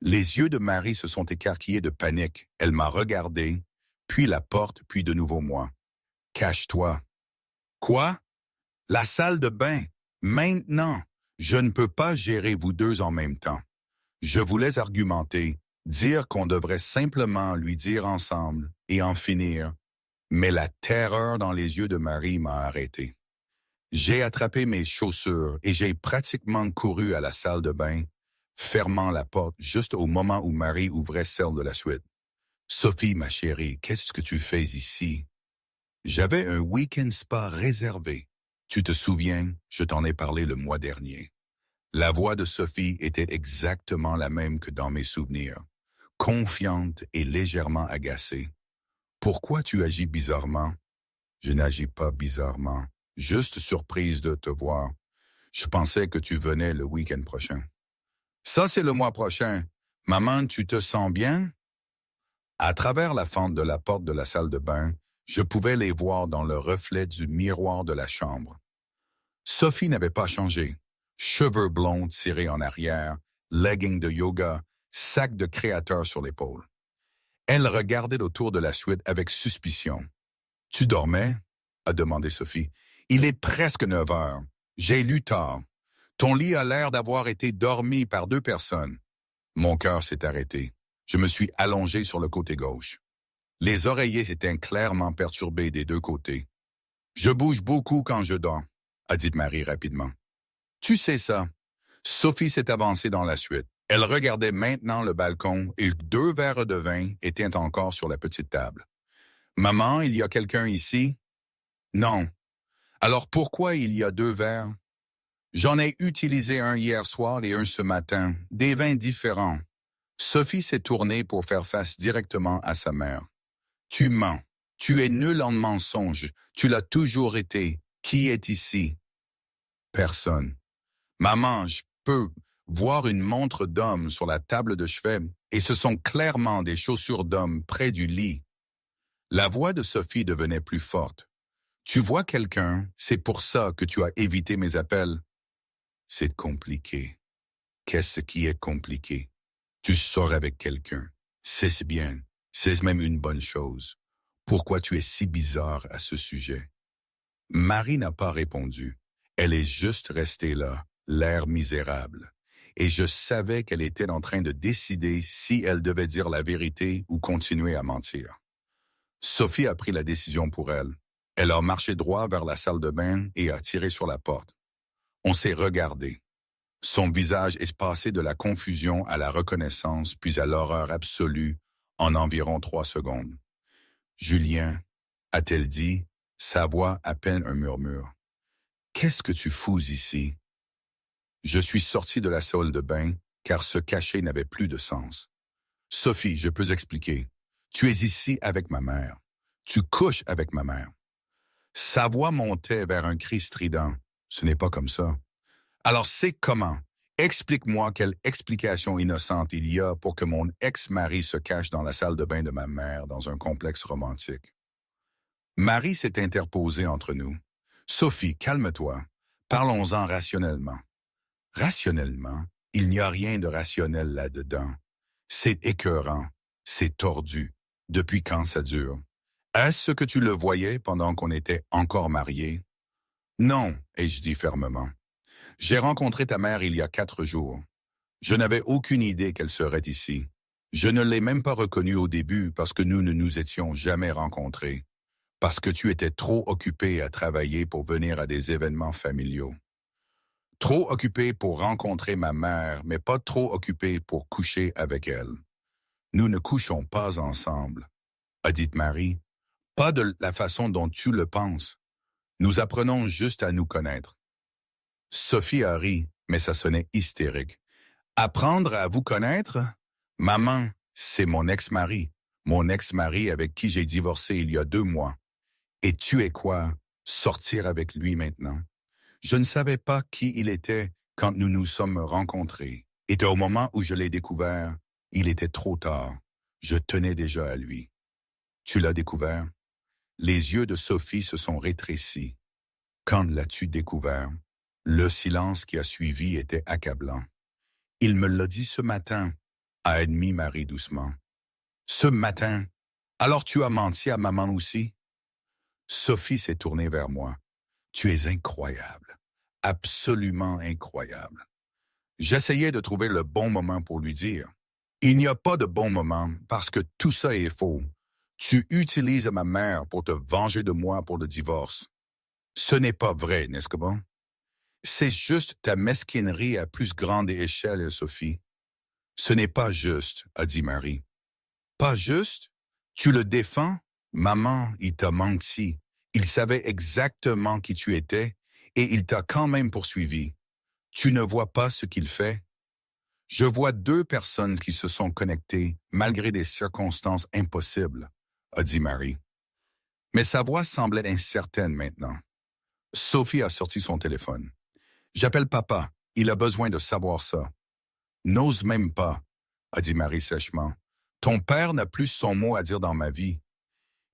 Les yeux de Marie se sont écarquillés de panique. Elle m'a regardé, puis la porte, puis de nouveau moi. Cache-toi. Quoi? La salle de bain. Maintenant. Je ne peux pas gérer vous deux en même temps. Je voulais argumenter, dire qu'on devrait simplement lui dire ensemble et en finir. Mais la terreur dans les yeux de Marie m'a arrêté. J'ai attrapé mes chaussures et j'ai pratiquement couru à la salle de bain, fermant la porte juste au moment où Marie ouvrait celle de la suite. Sophie, ma chérie, qu'est-ce que tu fais ici? J'avais un week-end spa réservé. Tu te souviens, je t'en ai parlé le mois dernier. La voix de Sophie était exactement la même que dans mes souvenirs, confiante et légèrement agacée. Pourquoi tu agis bizarrement? Je n'agis pas bizarrement, juste surprise de te voir. Je pensais que tu venais le week-end prochain. Ça, c'est le mois prochain. Maman, tu te sens bien? À travers la fente de la porte de la salle de bain, je pouvais les voir dans le reflet du miroir de la chambre. Sophie n'avait pas changé. Cheveux blonds tirés en arrière, leggings de yoga, sac de créateur sur l'épaule. Elle regardait autour de la suite avec suspicion. « Tu dormais? » a demandé Sophie. « Il est presque 9 heures. J'ai lu tard. Ton lit a l'air d'avoir été dormi par 2 personnes. » Mon cœur s'est arrêté. Je me suis allongé sur le côté gauche. Les oreillers étaient clairement perturbés des 2 côtés. « Je bouge beaucoup quand je dors, » a dit Marie rapidement. « Tu sais ça. » Sophie s'est avancée dans la suite. Elle regardait maintenant le balcon et 2 verres de vin étaient encore sur la petite table. « Maman, il y a quelqu'un ici? »« Non. »« Alors pourquoi il y a 2 verres? »« J'en ai utilisé un hier soir et un ce matin, des vins différents. » Sophie s'est tournée pour faire face directement à sa mère. « Tu mens. Tu es nul en mensonge. Tu l'as toujours été. Qui est ici? » Personne. Maman, je peux voir une montre d'homme sur la table de chevet et ce sont clairement des chaussures d'homme près du lit. La voix de Sophie devenait plus forte. Tu vois quelqu'un, c'est pour ça que tu as évité mes appels. C'est compliqué. Qu'est-ce qui est compliqué? Tu sors avec quelqu'un. C'est bien. C'est même une bonne chose. Pourquoi tu es si bizarre à ce sujet? Marie n'a pas répondu. Elle est juste restée là, l'air misérable. Et je savais qu'elle était en train de décider si elle devait dire la vérité ou continuer à mentir. Sophie a pris la décision pour elle. Elle a marché droit vers la salle de bain et a tiré sur la porte. On s'est regardé. Son visage est passé de la confusion à la reconnaissance, puis à l'horreur absolue en environ 3 secondes. « Julien », a-t-elle dit, sa voix à peine un murmure. « Qu'est-ce que tu fous ici? » Je suis sorti de la salle de bain, car se cacher n'avait plus de sens. « Sophie, je peux expliquer. Tu es ici avec ma mère. Tu couches avec ma mère. » Sa voix montait vers un cri strident. « Ce n'est pas comme ça. » « Alors c'est comment? Explique-moi quelle explication innocente il y a pour que mon ex-mari se cache dans la salle de bain de ma mère dans un complexe romantique. » Marie s'est interposée entre nous. « Sophie, calme-toi. Parlons-en rationnellement. » « Rationnellement? Il n'y a rien de rationnel là-dedans. C'est écœurant. C'est tordu. Depuis quand ça dure? Est-ce ce que tu le voyais pendant qu'on était encore mariés? Non, ai-je dit fermement. J'ai rencontré ta mère il y a 4 jours. Je n'avais aucune idée qu'elle serait ici. Je ne l'ai même pas reconnue au début parce que nous ne nous étions jamais rencontrés. Parce que tu étais trop occupé à travailler pour venir à des événements familiaux. Trop occupé pour rencontrer ma mère, mais pas trop occupé pour coucher avec elle. Nous ne couchons pas ensemble, a dit Marie. Pas de la façon dont tu le penses. Nous apprenons juste à nous connaître. Sophie a ri, mais ça sonnait hystérique. Apprendre à vous connaître? Maman, c'est mon ex-mari. Mon ex-mari avec qui j'ai divorcé il y a 2 mois. Et tu es quoi? Sortir avec lui maintenant? Je ne savais pas qui il était quand nous nous sommes rencontrés. Et au moment où je l'ai découvert, il était trop tard. Je tenais déjà à lui. Tu l'as découvert? Les yeux de Sophie se sont rétrécis. Quand l'as-tu découvert? Le silence qui a suivi était accablant. Il me l'a dit ce matin, a admis Marie doucement. Ce matin? Alors tu as menti à maman aussi? Sophie s'est tournée vers moi. Tu es incroyable, absolument incroyable. J'essayais de trouver le bon moment pour lui dire. Il n'y a pas de bon moment parce que tout ça est faux. Tu utilises ma mère pour te venger de moi pour le divorce. Ce n'est pas vrai, n'est-ce que bon? C'est juste ta mesquinerie à plus grande échelle, Sophie. Ce n'est pas juste, a dit Marie. Pas juste? Tu le défends? Maman, il t'a menti. Il savait exactement qui tu étais et il t'a quand même poursuivi. Tu ne vois pas ce qu'il fait? Je vois 2 personnes qui se sont connectées malgré des circonstances impossibles, a dit Marie. Mais sa voix semblait incertaine maintenant. Sophie a sorti son téléphone. J'appelle papa, il a besoin de savoir ça. N'ose même pas, a dit Marie sèchement. Ton père n'a plus son mot à dire dans ma vie.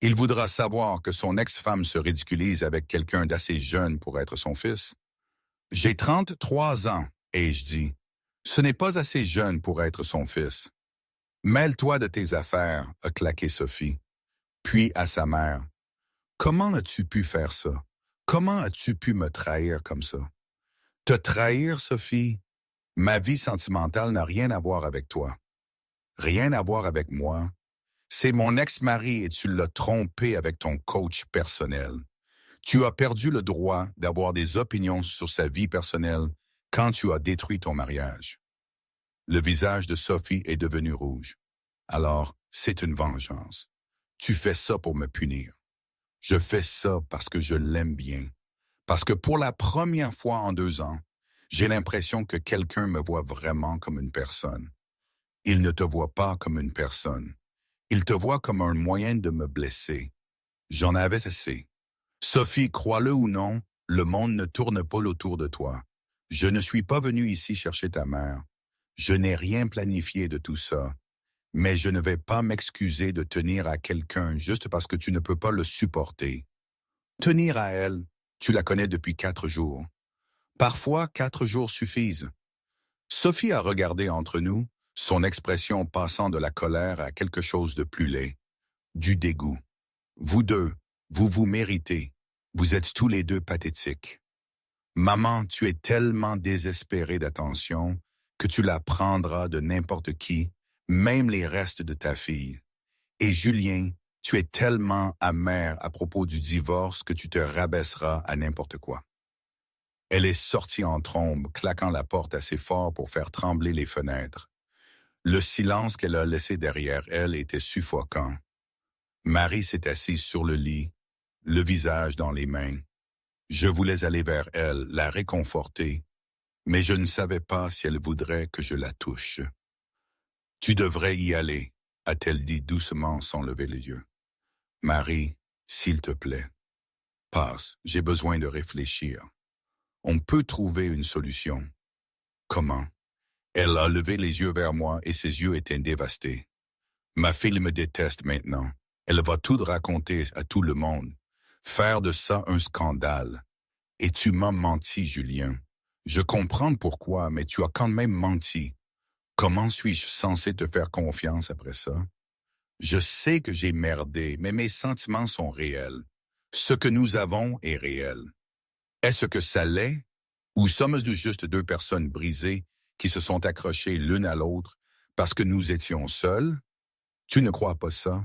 Il voudra savoir que son ex-femme se ridiculise avec quelqu'un d'assez jeune pour être son fils. J'ai 33 ans, ai-je dit. Ce n'est pas assez jeune pour être son fils. Mêle-toi de tes affaires, a claqué Sophie. Puis à sa mère. Comment as-tu pu faire ça? Comment as-tu pu me trahir comme ça? Te trahir, Sophie? Ma vie sentimentale n'a rien à voir avec toi. Rien à voir avec moi. C'est mon ex-mari et tu l'as trompé avec ton coach personnel. Tu as perdu le droit d'avoir des opinions sur sa vie personnelle quand tu as détruit ton mariage. Le visage de Sophie est devenu rouge. Alors, c'est une vengeance. Tu fais ça pour me punir. Je fais ça parce que je l'aime bien. Parce que pour la première fois en 2 ans, j'ai l'impression que quelqu'un me voit vraiment comme une personne. Il ne te voit pas comme une personne. Il te voit comme un moyen de me blesser. J'en avais assez. Sophie, crois-le ou non, le monde ne tourne pas autour de toi. Je ne suis pas venu ici chercher ta mère. Je n'ai rien planifié de tout ça. Mais je ne vais pas m'excuser de tenir à quelqu'un juste parce que tu ne peux pas le supporter. Tenir à elle, tu la connais depuis 4 jours. Parfois, 4 jours suffisent. Sophie a regardé entre nous, son expression passant de la colère à quelque chose de plus laid, du dégoût. Vous deux, vous vous méritez. Vous êtes tous les 2 pathétiques. Maman, tu es tellement désespérée d'attention que tu la prendras de n'importe qui, même les restes de ta fille. Et Julien, tu es tellement amer à propos du divorce que tu te rabaisseras à n'importe quoi. Elle est sortie en trombe, claquant la porte assez fort pour faire trembler les fenêtres. Le silence qu'elle a laissé derrière elle était suffocant. Marie s'est assise sur le lit, le visage dans les mains. Je voulais aller vers elle, la réconforter, mais je ne savais pas si elle voudrait que je la touche. « Tu devrais y aller », a-t-elle dit doucement sans lever les yeux. « Marie, s'il te plaît, passe, j'ai besoin de réfléchir. On peut trouver une solution. » Comment? Elle a levé les yeux vers moi et ses yeux étaient dévastés. « Ma fille me déteste maintenant. Elle va tout raconter à tout le monde. Faire de ça un scandale. Et tu m'as menti, Julien. Je comprends pourquoi, mais tu as quand même menti. Comment suis-je censé te faire confiance après ça? Je sais que j'ai merdé, mais mes sentiments sont réels. Ce que nous avons est réel. Est-ce que ça l'est? Ou sommes-nous juste deux personnes brisées qui se sont accrochées l'une à l'autre parce que nous étions seuls? Tu ne crois pas ça?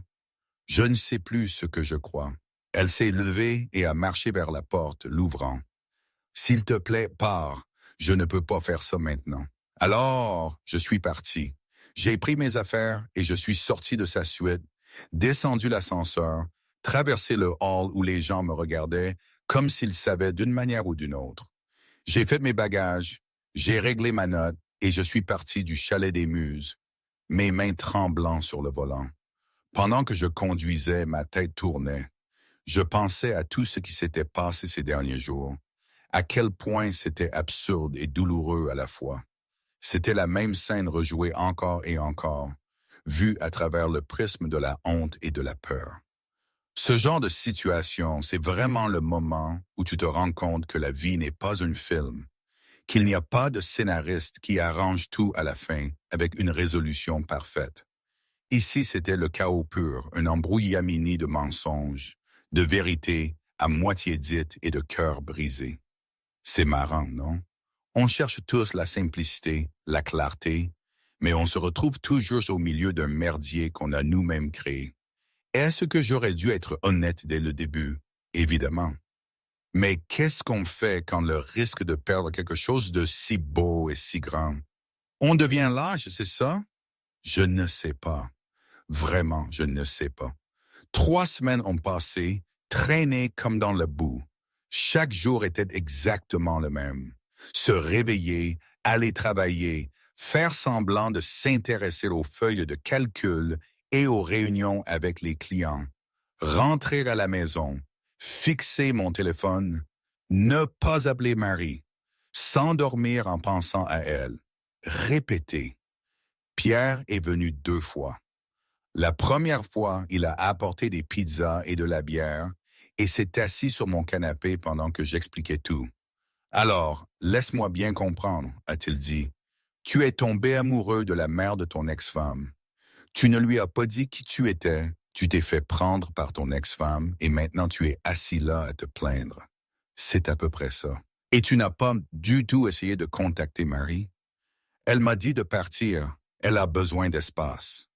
Je ne sais plus ce que je crois. Elle s'est levée et a marché vers la porte, l'ouvrant. « S'il te plaît, pars. Je ne peux pas faire ça maintenant. » Alors, je suis parti. J'ai pris mes affaires et je suis sorti de sa suite, descendu l'ascenseur, traversé le hall où les gens me regardaient comme s'ils savaient d'une manière ou d'une autre. J'ai fait mes bagages, j'ai réglé ma note et je suis parti du chalet des Muses, mes mains tremblant sur le volant. Pendant que je conduisais, ma tête tournait. Je pensais à tout ce qui s'était passé ces derniers jours, à quel point c'était absurde et douloureux à la fois. C'était la même scène rejouée encore et encore, vue à travers le prisme de la honte et de la peur. Ce genre de situation, c'est vraiment le moment où tu te rends compte que la vie n'est pas un film, qu'il n'y a pas de scénariste qui arrange tout à la fin avec une résolution parfaite. Ici, c'était le chaos pur, un embrouillamini de mensonges, de vérités à moitié dites et de cœurs brisés. C'est marrant, non? On cherche tous la simplicité, la clarté, mais on se retrouve toujours au milieu d'un merdier qu'on a nous-mêmes créé. Est-ce que j'aurais dû être honnête dès le début? Évidemment. Mais qu'est-ce qu'on fait quand le risque de perdre quelque chose de si beau et si grand? On devient lâche, c'est ça? Je ne sais pas. Vraiment, je ne sais pas. 3 semaines ont passé, traînées comme dans la boue. Chaque jour était exactement le même. Se réveiller, aller travailler, faire semblant de s'intéresser aux feuilles de calcul et aux réunions avec les clients, rentrer à la maison, fixer mon téléphone, ne pas appeler Marie, s'endormir en pensant à elle, répéter. Pierre est venu 2 fois. La première fois, il a apporté des pizzas et de la bière et s'est assis sur mon canapé pendant que j'expliquais tout. « Alors, laisse-moi bien comprendre, » a-t-il dit. « Tu es tombé amoureux de la mère de ton ex-femme. Tu ne lui as pas dit qui tu étais, tu t'es fait prendre par ton ex-femme et maintenant tu es assis là à te plaindre. C'est à peu près ça. Et tu n'as pas du tout essayé de contacter Marie? Elle m'a dit de partir, elle a besoin d'espace. »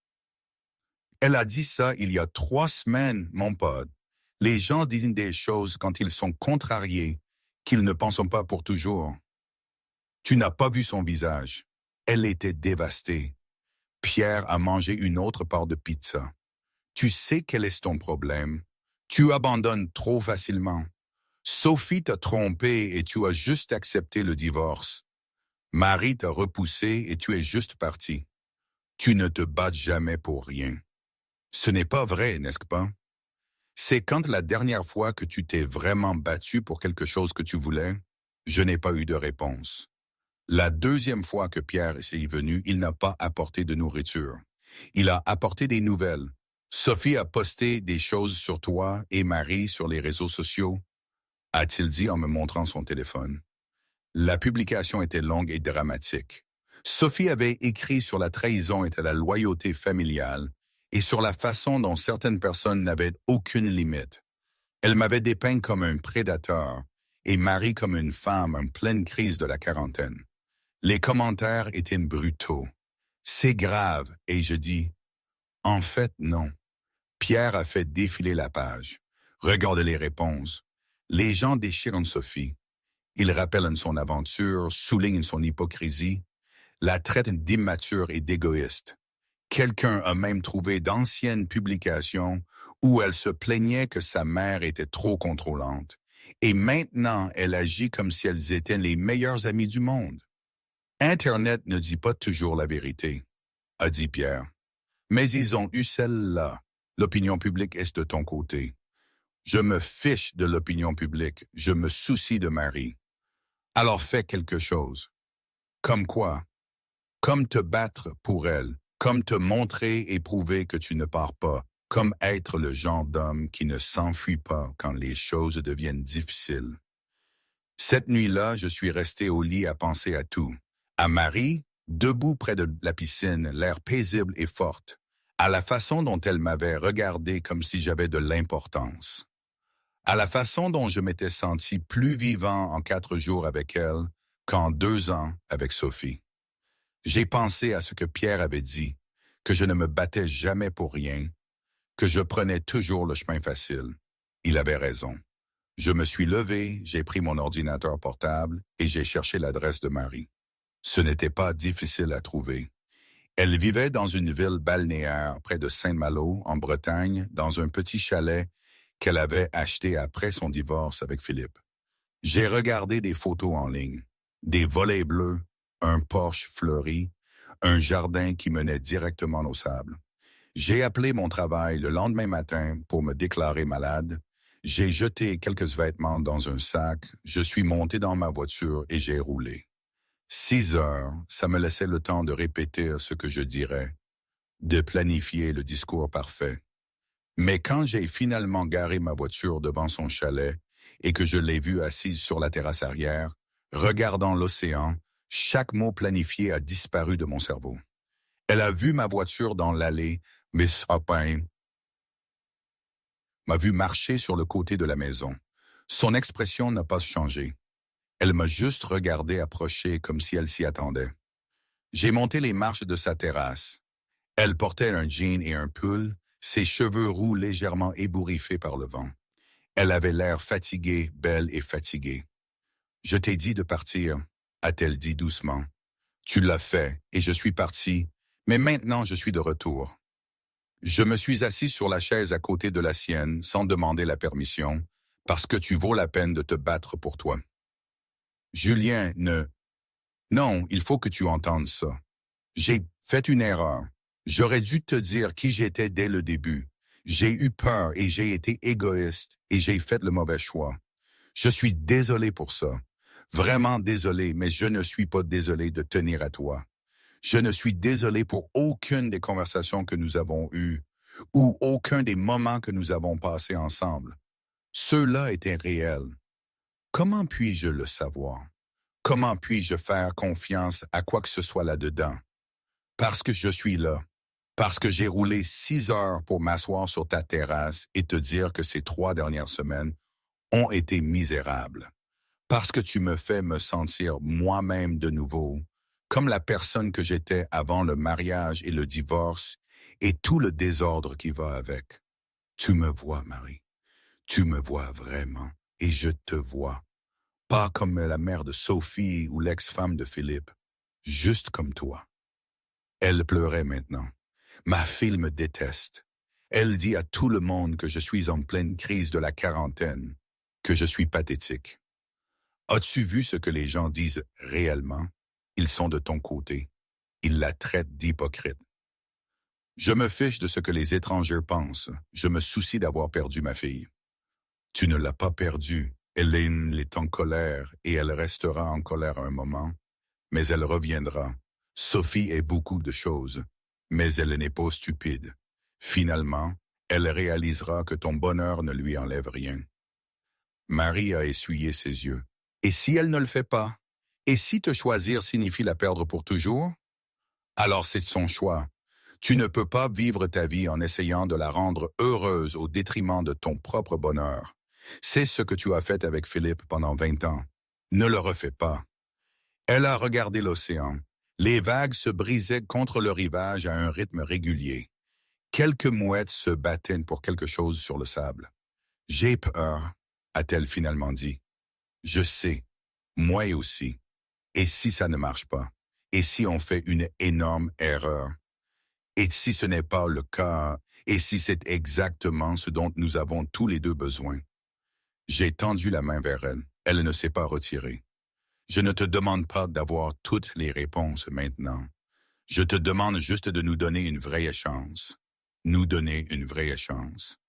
Elle a dit ça il y a 3 semaines, mon pote. Les gens disent des choses quand ils sont contrariés, qu'ils ne pensent pas pour toujours. Tu n'as pas vu son visage. Elle était dévastée. Pierre a mangé une autre part de pizza. Tu sais quel est ton problème. Tu abandonnes trop facilement. Sophie t'a trompé et tu as juste accepté le divorce. Marie t'a repoussé et tu es juste parti. Tu ne te bats jamais pour rien. Ce n'est pas vrai, n'est-ce pas? C'est quand la dernière fois que tu t'es vraiment battu pour quelque chose que tu voulais? Je n'ai pas eu de réponse. La 2e fois que Pierre est venu, il n'a pas apporté de nourriture. Il a apporté des nouvelles. Sophie a posté des choses sur toi et Marie sur les réseaux sociaux, a-t-il dit en me montrant son téléphone. La publication était longue et dramatique. Sophie avait écrit sur la trahison et la loyauté familiale et sur la façon dont certaines personnes n'avaient aucune limite. Elle m'avait dépeint comme un prédateur et Marie comme une femme en pleine crise de la quarantaine. Les commentaires étaient brutaux. C'est grave, et je dis, en fait, non. Pierre a fait défiler la page. Regarde les réponses. Les gens déchirent Sophie. Ils rappellent son aventure, soulignent son hypocrisie, la traitent d'immature et d'égoïste. Quelqu'un a même trouvé d'anciennes publications où elle se plaignait que sa mère était trop contrôlante. Et maintenant, elle agit comme si elles étaient les meilleures amies du monde. Internet ne dit pas toujours la vérité, a dit Pierre. Mais ils ont eu celle-là. L'opinion publique est de ton côté. Je me fiche de l'opinion publique. Je me soucie de Marie. Alors fais quelque chose. Comme quoi? Comme te battre pour elle. Comme te montrer et prouver que tu ne pars pas. Comme être le genre d'homme qui ne s'enfuit pas quand les choses deviennent difficiles. Cette nuit-là, je suis resté au lit à penser à tout. À Marie, debout près de la piscine, l'air paisible et forte. À la façon dont elle m'avait regardé comme si j'avais de l'importance. À la façon dont je m'étais senti plus vivant en 4 jours avec elle qu'en 2 ans avec Sophie. J'ai pensé à ce que Pierre avait dit, que je ne me battais jamais pour rien, que je prenais toujours le chemin facile. Il avait raison. Je me suis levé, j'ai pris mon ordinateur portable et j'ai cherché l'adresse de Marie. Ce n'était pas difficile à trouver. Elle vivait dans une ville balnéaire près de Saint-Malo, en Bretagne, dans un petit chalet qu'elle avait acheté après son divorce avec Philippe. J'ai regardé des photos en ligne, des volets bleus, un Porsche fleuri, un jardin qui menait directement au sable. J'ai appelé mon travail le lendemain matin pour me déclarer malade. J'ai jeté quelques vêtements dans un sac, je suis monté dans ma voiture et j'ai roulé. 6 heures, ça me laissait le temps de répéter ce que je dirais, de planifier le discours parfait. Mais quand j'ai finalement garé ma voiture devant son chalet et que je l'ai vue assise sur la terrasse arrière, regardant l'océan, chaque mot planifié a disparu de mon cerveau. Elle a vu ma voiture dans l'allée, Miss Hopin m'a vu marcher sur le côté de la maison. Son expression n'a pas changé. Elle m'a juste regardé approcher comme si elle s'y attendait. J'ai monté les marches de sa terrasse. Elle portait un jean et un pull, ses cheveux roux légèrement ébouriffés par le vent. Elle avait l'air fatiguée, belle et fatiguée. « Je t'ai dit de partir », a-t-elle dit doucement. « Tu l'as fait et je suis parti, mais maintenant je suis de retour. » Je me suis assis sur la chaise à côté de la sienne sans demander la permission, parce que tu vaux la peine de te battre pour toi. Julien, Non, il faut que tu entendes ça. J'ai fait une erreur. J'aurais dû te dire qui j'étais dès le début. J'ai eu peur et j'ai été égoïste et j'ai fait le mauvais choix. Je suis désolé pour ça. Vraiment désolé, mais je ne suis pas désolé de tenir à toi. Je ne suis désolé pour aucune des conversations que nous avons eues ou aucun des moments que nous avons passés ensemble. Ceux-là étaient réels. Comment puis-je le savoir? Comment puis-je faire confiance à quoi que ce soit là-dedans? Parce que je suis là. Parce que j'ai roulé 6 heures pour m'asseoir sur ta terrasse et te dire que ces 3 dernières semaines ont été misérables. Parce que tu me fais me sentir moi-même de nouveau, comme la personne que j'étais avant le mariage et le divorce et tout le désordre qui va avec. Tu me vois, Marie. Tu me vois vraiment et je te vois. Pas comme la mère de Sophie ou l'ex-femme de Philippe, juste comme toi. Elle pleurait maintenant. Ma fille me déteste. Elle dit à tout le monde que je suis en pleine crise de la quarantaine, que je suis pathétique. As-tu vu ce que les gens disent réellement? Ils sont de ton côté. Ils la traitent d'hypocrite. Je me fiche de ce que les étrangers pensent. Je me soucie d'avoir perdu ma fille. Tu ne l'as pas perdue. Hélène est en colère et elle restera en colère un moment, mais elle reviendra. Sophie est beaucoup de choses, mais elle n'est pas stupide. Finalement, elle réalisera que ton bonheur ne lui enlève rien. Marie a essuyé ses yeux. Et si elle ne le fait pas? Et si te choisir signifie la perdre pour toujours? Alors c'est son choix. Tu ne peux pas vivre ta vie en essayant de la rendre heureuse au détriment de ton propre bonheur. C'est ce que tu as fait avec Philippe pendant 20 ans. Ne le refais pas. Elle a regardé l'océan. Les vagues se brisaient contre le rivage à un rythme régulier. Quelques mouettes se battaient pour quelque chose sur le sable. J'ai peur, a-t-elle finalement dit. Je sais, moi aussi. Et si ça ne marche pas? Et si on fait une énorme erreur? Et si ce n'est pas le cas? Et si c'est exactement ce dont nous avons tous les deux besoin? J'ai tendu la main vers elle. Elle ne s'est pas retirée. Je ne te demande pas d'avoir toutes les réponses maintenant. Je te demande juste de nous donner une vraie chance. Nous donner une vraie chance.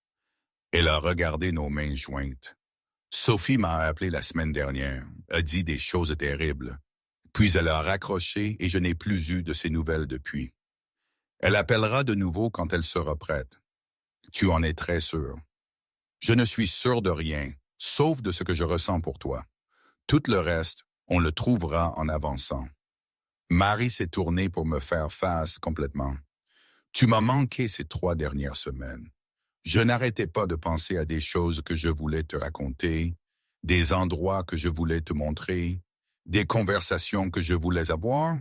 Elle a regardé nos mains jointes. Sophie m'a appelé la semaine dernière, a dit des choses terribles. Puis elle a raccroché et je n'ai plus eu de ses nouvelles depuis. Elle appellera de nouveau quand elle sera prête. Tu en es très sûr. Je ne suis sûr de rien, sauf de ce que je ressens pour toi. Tout le reste, on le trouvera en avançant. Marie s'est tournée pour me faire face complètement. Tu m'as manqué ces 3 dernières semaines. Je n'arrêtais pas de penser à des choses que je voulais te raconter, des endroits que je voulais te montrer, des conversations que je voulais avoir,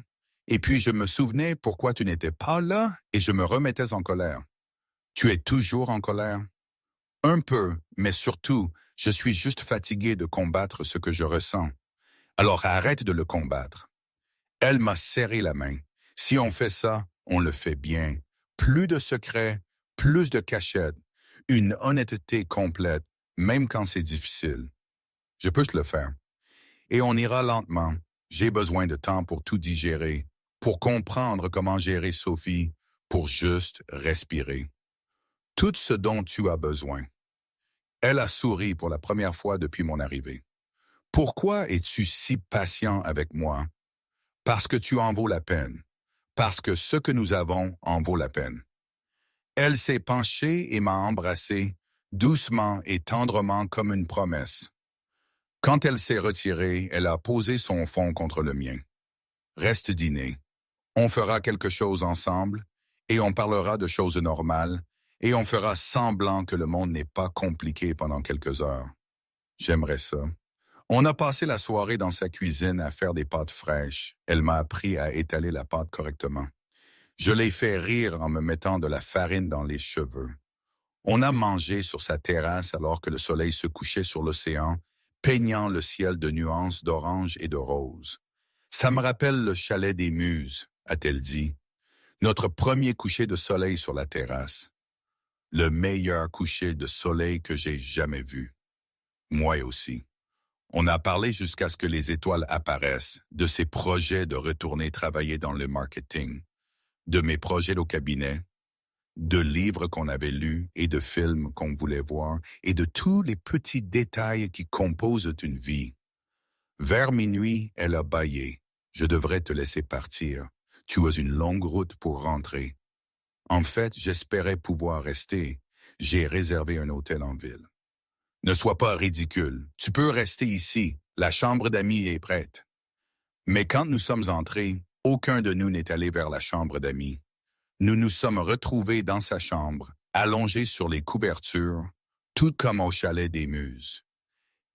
et puis je me souvenais pourquoi tu n'étais pas là et je me remettais en colère. Tu es toujours en colère? Un peu, mais surtout, je suis juste fatigué de combattre ce que je ressens. Alors arrête de le combattre. Elle m'a serré la main. Si on fait ça, on le fait bien. Plus de secrets, plus de cachettes, une honnêteté complète, même quand c'est difficile. Je peux te le faire. Et on ira lentement. J'ai besoin de temps pour tout digérer, pour comprendre comment gérer Sophie, pour juste respirer. Tout ce dont tu as besoin. Elle a souri pour la première fois depuis mon arrivée. Pourquoi es-tu si patient avec moi? Parce que tu en vaux la peine. Parce que ce que nous avons en vaut la peine. Elle s'est penchée et m'a embrassé, doucement et tendrement comme une promesse. Quand elle s'est retirée, elle a posé son front contre le mien. Reste dîner. On fera quelque chose ensemble, et on parlera de choses normales, et on fera semblant que le monde n'est pas compliqué pendant quelques heures. J'aimerais ça. On a passé la soirée dans sa cuisine à faire des pâtes fraîches. Elle m'a appris à étaler la pâte correctement. Je l'ai fait rire en me mettant de la farine dans les cheveux. On a mangé sur sa terrasse alors que le soleil se couchait sur l'océan, peignant le ciel de nuances d'orange et de rose. Ça me rappelle le chalet des Muses, a-t-elle dit. Notre premier coucher de soleil sur la terrasse. Le meilleur coucher de soleil que j'ai jamais vu. Moi aussi. On a parlé jusqu'à ce que les étoiles apparaissent, de ses projets de retourner travailler dans le marketing, de mes projets au cabinet, de livres qu'on avait lus et de films qu'on voulait voir, et de tous les petits détails qui composent une vie. Vers minuit, elle a bâillé. Je devrais te laisser partir. Tu as une longue route pour rentrer. En fait, j'espérais pouvoir rester. J'ai réservé un hôtel en ville. Ne sois pas ridicule. Tu peux rester ici. La chambre d'amis est prête. Mais quand nous sommes entrés, aucun de nous n'est allé vers la chambre d'amis. Nous nous sommes retrouvés dans sa chambre, allongés sur les couvertures, tout comme au chalet des Muses.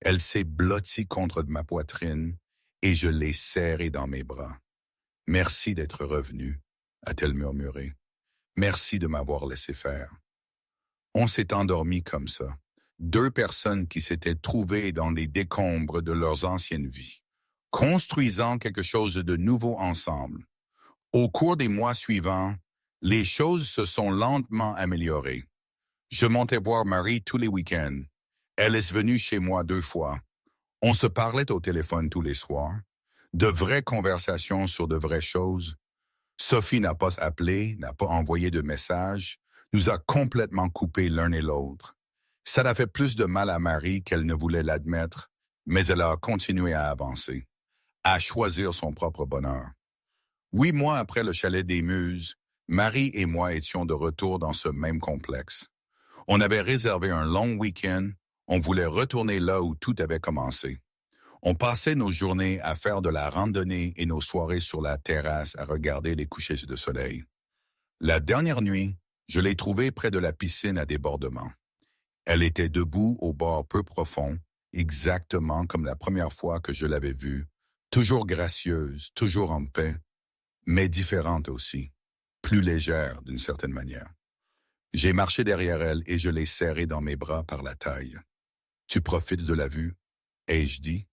Elle s'est blottie contre ma poitrine et je l'ai serrée dans mes bras. « Merci d'être revenu », a-t-elle murmuré. « Merci de m'avoir laissé faire. » On s'est endormi comme ça. 2 personnes qui s'étaient trouvées dans les décombres de leurs anciennes vies, construisant quelque chose de nouveau ensemble. Au cours des mois suivants, les choses se sont lentement améliorées. Je montais voir Marie tous les week-ends. Elle est venue chez moi 2 fois. On se parlait au téléphone tous les soirs. De vraies conversations sur de vraies choses. Sophie n'a pas appelé, n'a pas envoyé de message, nous a complètement coupés l'un et l'autre. Ça n'a fait plus de mal à Marie qu'elle ne voulait l'admettre, mais elle a continué à avancer, à choisir son propre bonheur. 8 mois après le chalet des Muses, Marie et moi étions de retour dans ce même complexe. On avait réservé un long week-end, on voulait retourner là où tout avait commencé. On passait nos journées à faire de la randonnée et nos soirées sur la terrasse à regarder les couchers de soleil. La dernière nuit, je l'ai trouvée près de la piscine à débordement. Elle était debout au bord peu profond, exactement comme la première fois que je l'avais vue, toujours gracieuse, toujours en paix, mais différente aussi, plus légère d'une certaine manière. J'ai marché derrière elle et je l'ai serrée dans mes bras par la taille. Tu profites de la vue? Ai-je dit.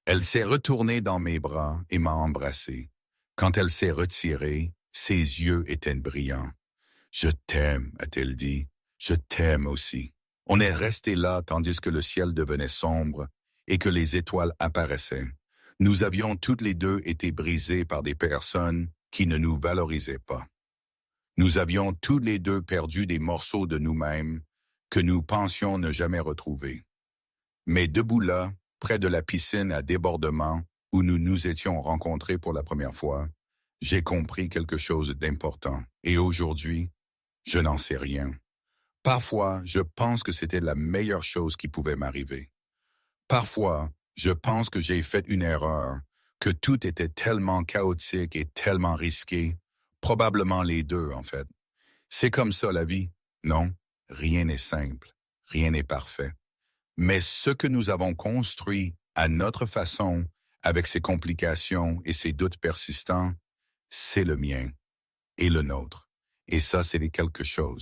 Elle s'est retournée dans mes bras et m'a embrassé. Quand elle s'est retirée, ses yeux étaient brillants. Je t'aime, a-t-elle dit. Je t'aime aussi. On est resté là tandis que le ciel devenait sombre et que les étoiles apparaissaient. Nous avions toutes les deux été brisés par des personnes qui ne nous valorisaient pas. Nous avions tous les deux perdu des morceaux de nous-mêmes que nous pensions ne jamais retrouver. Mais debout là, près de la piscine à débordement où nous nous étions rencontrés pour la première fois, j'ai compris quelque chose d'important. Et aujourd'hui, je n'en sais rien. Parfois, je pense que c'était la meilleure chose qui pouvait m'arriver. Parfois, je pense que j'ai fait une erreur, que tout était tellement chaotique et tellement risqué, probablement les deux en fait. C'est comme ça la vie. Non, rien n'est simple, rien n'est parfait. Mais ce que nous avons construit à notre façon, avec ses complications et ses doutes persistants, c'est le mien et le nôtre. Et ça, c'est quelque chose.